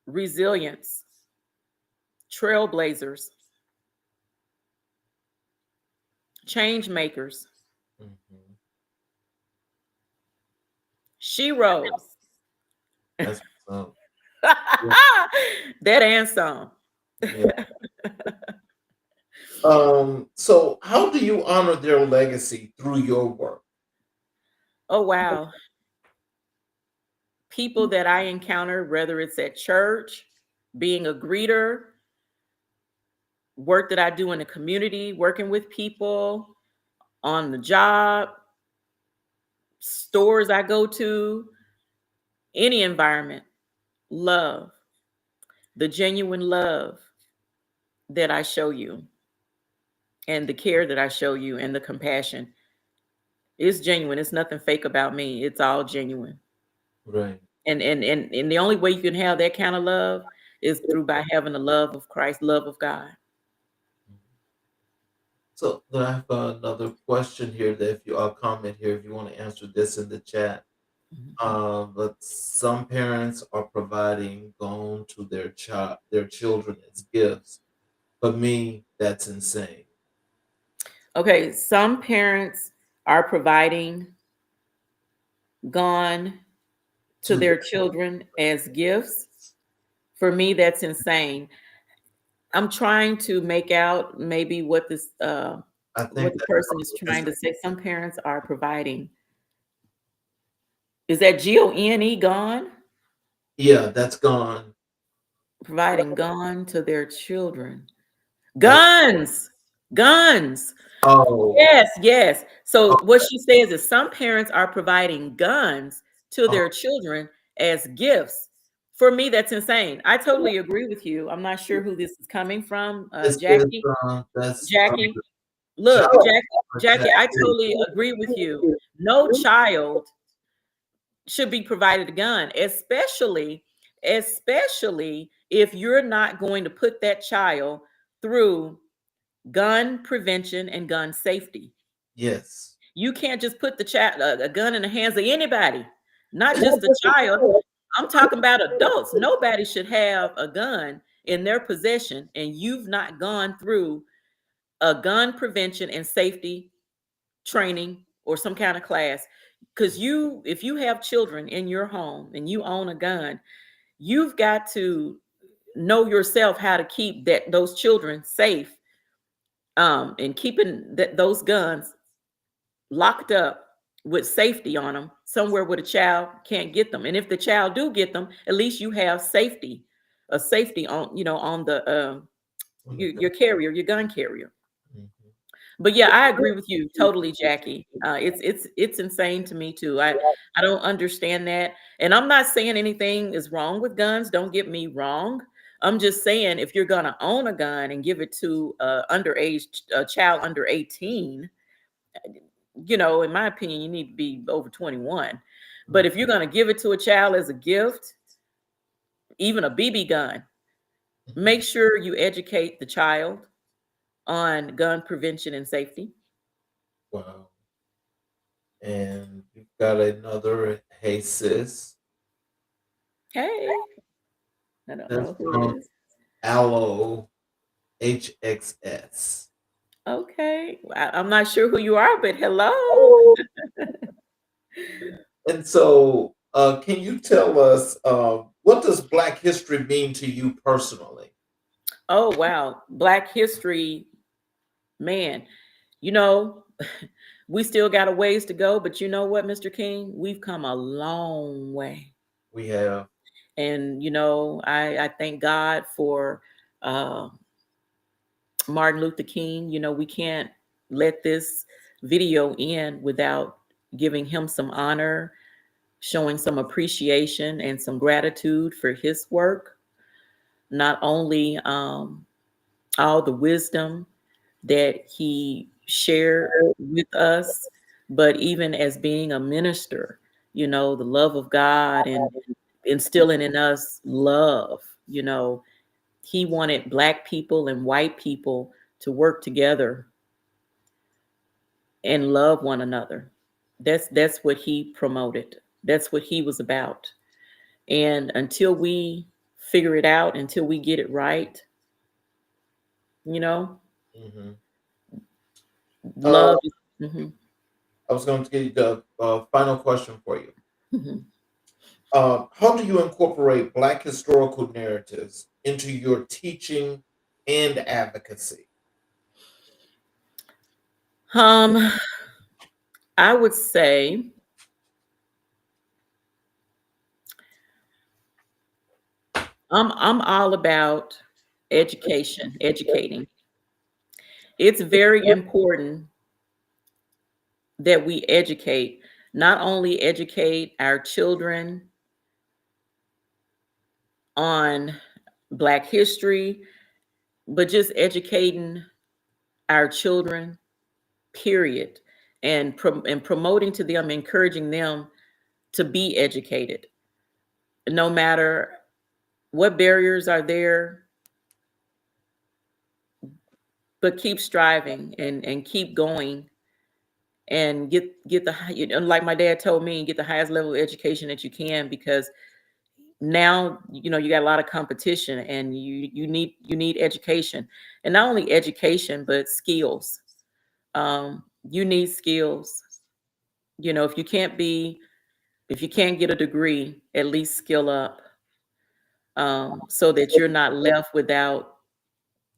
resilience, trailblazers, change makers. Mhm. Sheroes. That's what's up. That and some. Yeah. So how do you honor their legacy through your work? Oh, wow. People that I encounter, whether it's at church, being a greeter, work that I do in the community, working with people, on the job, stores I go to, any environment, love, the genuine love that I show you, and the care that I show you, and the compassion. It's genuine. It's nothing fake about me. It's all genuine. Right. And the only way you can have that kind of love is by having the love of Christ, love of God. So then I have another question here that if you comment here if you want to answer this in the chat. But some parents are providing gone to their children as gifts. For me, that's insane. Okay, some parents are providing gone to their children as gifts. For me, that's insane. I'm trying to make out maybe what this I what think the person is trying to say. Some parents are providing. Is that GONE, gone? yeah, that's gone. Providing gone to their children. Guns. Oh, Yes. So what she says is some parents are providing guns to oh, their children as gifts. For me, that's insane. I totally agree with you. I'm not sure who this is coming from, this is Jackie. that's Jackie, look, child. Jackie, I totally agree with you. No child should be provided a gun, especially if you're not going to put that child through gun prevention and gun safety. Yes. You can't just put a gun in the hands of anybody, not just a child. I'm talking about adults. Nobody should have a gun in their possession, and you've not gone through a gun prevention and safety training or some kind of class. Because if you have children in your home and you own a gun, you've got to know yourself how to keep those children safe, and keeping those guns locked up with safety on them somewhere where the child can't get them. And if the child do get them, at least you have safety, a safety on, on the your carrier, your gun carrier. Mhm. But yeah, I agree with you totally, Jackie. It's insane to me too. I don't understand that, and I'm not saying anything is wrong with guns. Don't get me wrong. I'm just saying if you're gonna own a gun and give it to a child under 18, in my opinion, you need to be over 21. But if you're gonna give it to a child as a gift, even a BB gun, make sure you educate the child on gun prevention and safety. Wow. And you've got another hey sis. Hey, I don't That's know who from it is. Allo HXS. Okay, I'm not sure who you are, but hello. And so, can you tell us what does Black history mean to you personally? Oh wow, Black History, man. You know, we still got a ways to go, but you know what, Mr. King, we've come a long way. We have. And I thank God for uh, Martin Luther King. We can't let this video end without giving him some honor, showing some appreciation and some gratitude for his work. Not only all the wisdom that he shared with us, but even as being a minister, the love of God and instilling in us love. He wanted Black people and white people to work together and love one another. That's what he promoted. That's what he was about. And until we figure it out, until we get it right, you know, Hmm. love. Mhm, I was going to give you the final question for you. mhm. How do you incorporate Black historical narratives into your teaching and advocacy? Um, I would say I'm all about education, educating. It's very important that we educate, not only educate our children on Black history, but just educating our children, period, and promoting to them, encouraging them to be educated, no matter what barriers are there, but keep striving and keep going and get the like my dad told me, get the highest level of education that you can, because now you got a lot of competition and you need education, and not only education but skills. You need skills. If you can't get a degree, at least skill up, so that you're not left without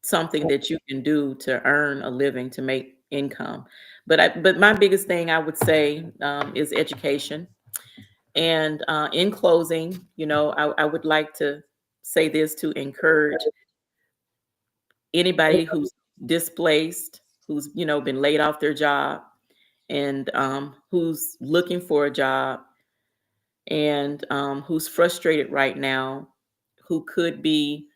something that you can do to earn a living, to make income. But my biggest thing I would say is education. And in closing, I would like to say this to encourage anybody who's displaced, who's been laid off their job, and who's looking for a job, and who's frustrated right now, who could be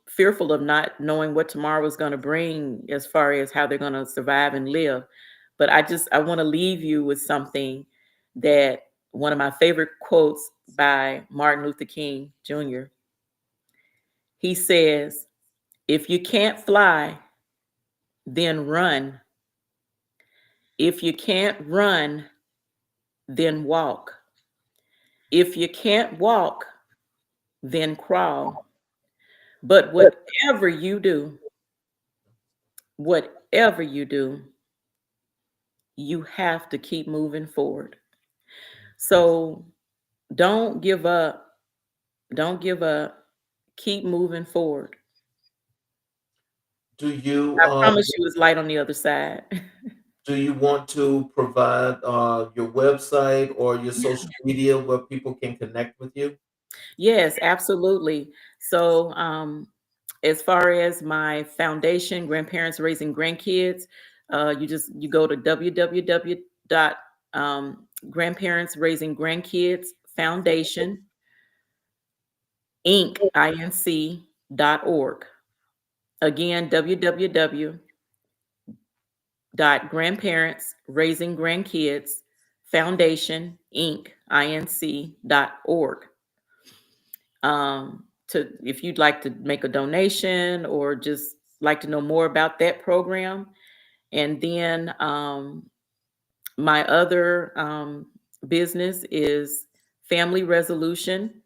fearful of not knowing what tomorrow is going to bring as far as how they're going to survive and live. But I want to leave you with something, that one of my favorite quotes by Martin Luther King Jr. He says, "If you can't fly, then run. If you can't run, then walk. If you can't walk, then crawl. But whatever you do, you have to keep moving forward. So don't give up. Don't give up. Keep moving forward. Do you I promise you it's light on the other side. do you want to provide your website or your social media where people can connect with you? Yes, absolutely. So, as far as my foundation, Grandparents Raising Grandkids, you go to www dot Grandparents Raising Grandkids Foundation Inc. Again, www dot Grandparents Raising Grandkids Foundation Inc. To if you'd like to make a donation or just like to know more about that program. And then my other business is Family Resolution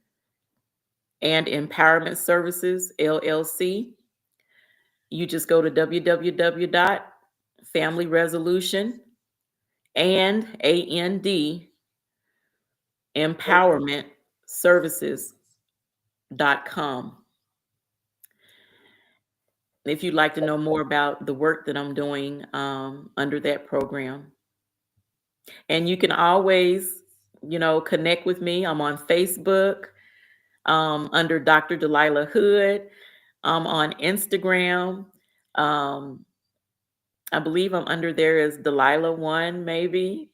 and Empowerment Services LLC. You just go to www.familyresolution and empowerment services.com. If you'd like to know more about the work that I'm doing under that program. And you can always, connect with me. I'm on Facebook under Dr. Delilah Hood. I'm on Instagram. Um, I believe I'm under there as Delilah One, maybe.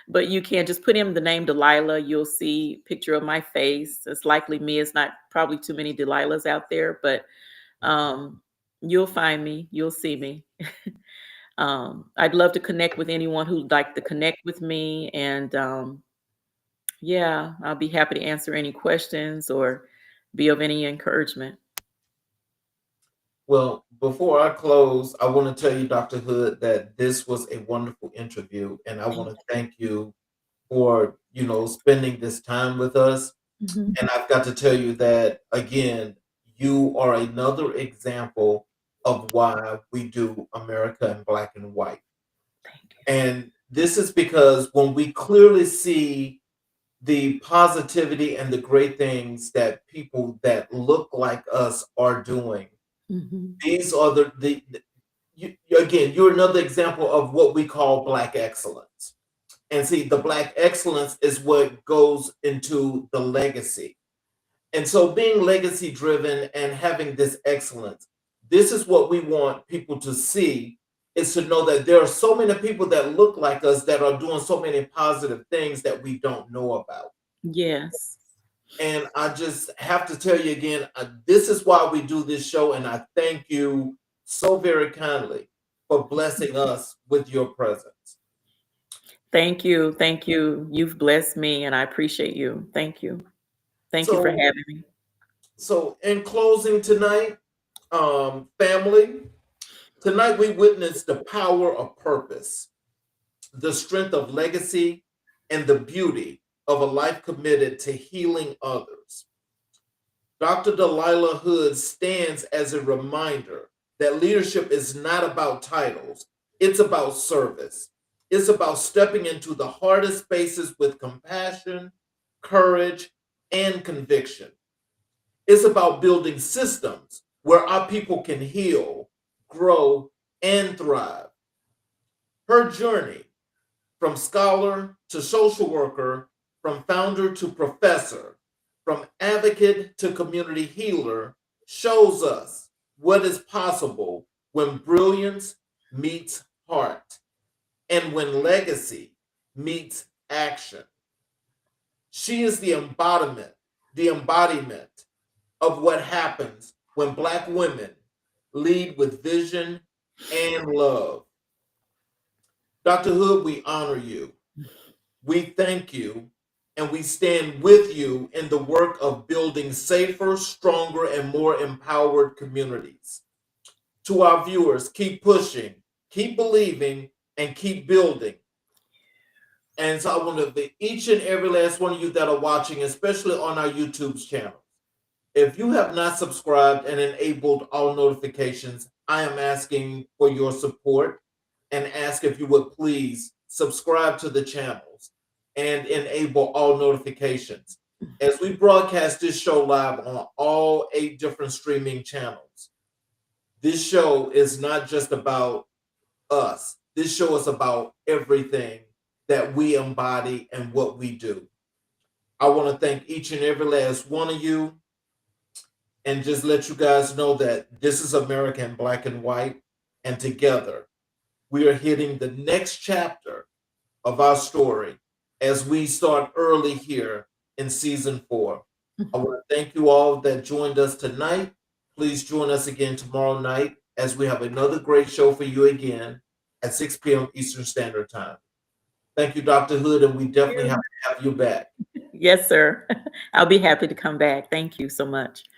But you can just put in the name Delilah. You'll see a picture of my face. It's likely me. It's not probably too many Delilahs out there, but you'll find me. You'll see me. I'd love to connect with anyone who'd like to connect with me. And yeah, I'll be happy to answer any questions or be of any encouragement. Well, before I close, I want to tell you, Dr. Hood, that this was a wonderful interview, and I want to thank you for, spending this time with us. Mhm. And I've got to tell you that again, you are another example of why we do America in Black and White. Thank you. And this is because when we clearly see the positivity and the great things that people that look like us are doing, Mhm. these are again, you're another example of what we call Black excellence. And see, the Black excellence is what goes into the legacy. And so, being legacy driven and having this excellence, this is what we want people to see, is to know that there are so many people that look like us that are doing so many positive things that we don't know about. Yes. And I just have to tell you again, this is why we do this show. And I thank you so very kindly for blessing us with your presence. Thank you. Thank you. You've blessed me and I appreciate you. Thank you. Thank you for So, having me. so in closing tonight, family, tonight we witnessed the power of purpose, the strength of legacy, and the beauty of a life committed to healing others. Dr. Delilah Hood stands as a reminder that leadership is not about titles, it's about service. It's about stepping into the hardest spaces with compassion, courage, and conviction. It's about building systems where our people can heal, grow, and thrive. Her journey from scholar to social worker, from founder to professor, from advocate to community healer, shows us what is possible when brilliance meets heart and when legacy meets action. She is the embodiment of what happens when Black women lead with vision and love. Dr. Hood, we honor you. We thank you, and we stand with you in the work of building safer, stronger, and more empowered communities. To our viewers, keep pushing, keep believing, and keep building. And so I want to thank each and every last one of you that are watching, especially on our YouTube channel. If you have not subscribed and enabled all notifications, I am asking for your support. and ask if you would please subscribe to the channels and enable all notifications. As we broadcast this show live on all 8 different streaming channels, this show is not just about us. This show is about everything that we embody and what we do. I want to thank each and every last one of you and just let you guys know that this is America in Black and White, and together we are hitting the next chapter of our story as we start early here in season 4. I want to thank you all that joined us tonight. Please join us again tomorrow night as we have another great show for you again at 6 p.m. Eastern Standard Time. Thank you, Dr. Hood, and we definitely have to have you back. Yes, sir. I'll be happy to come back. Thank you so much.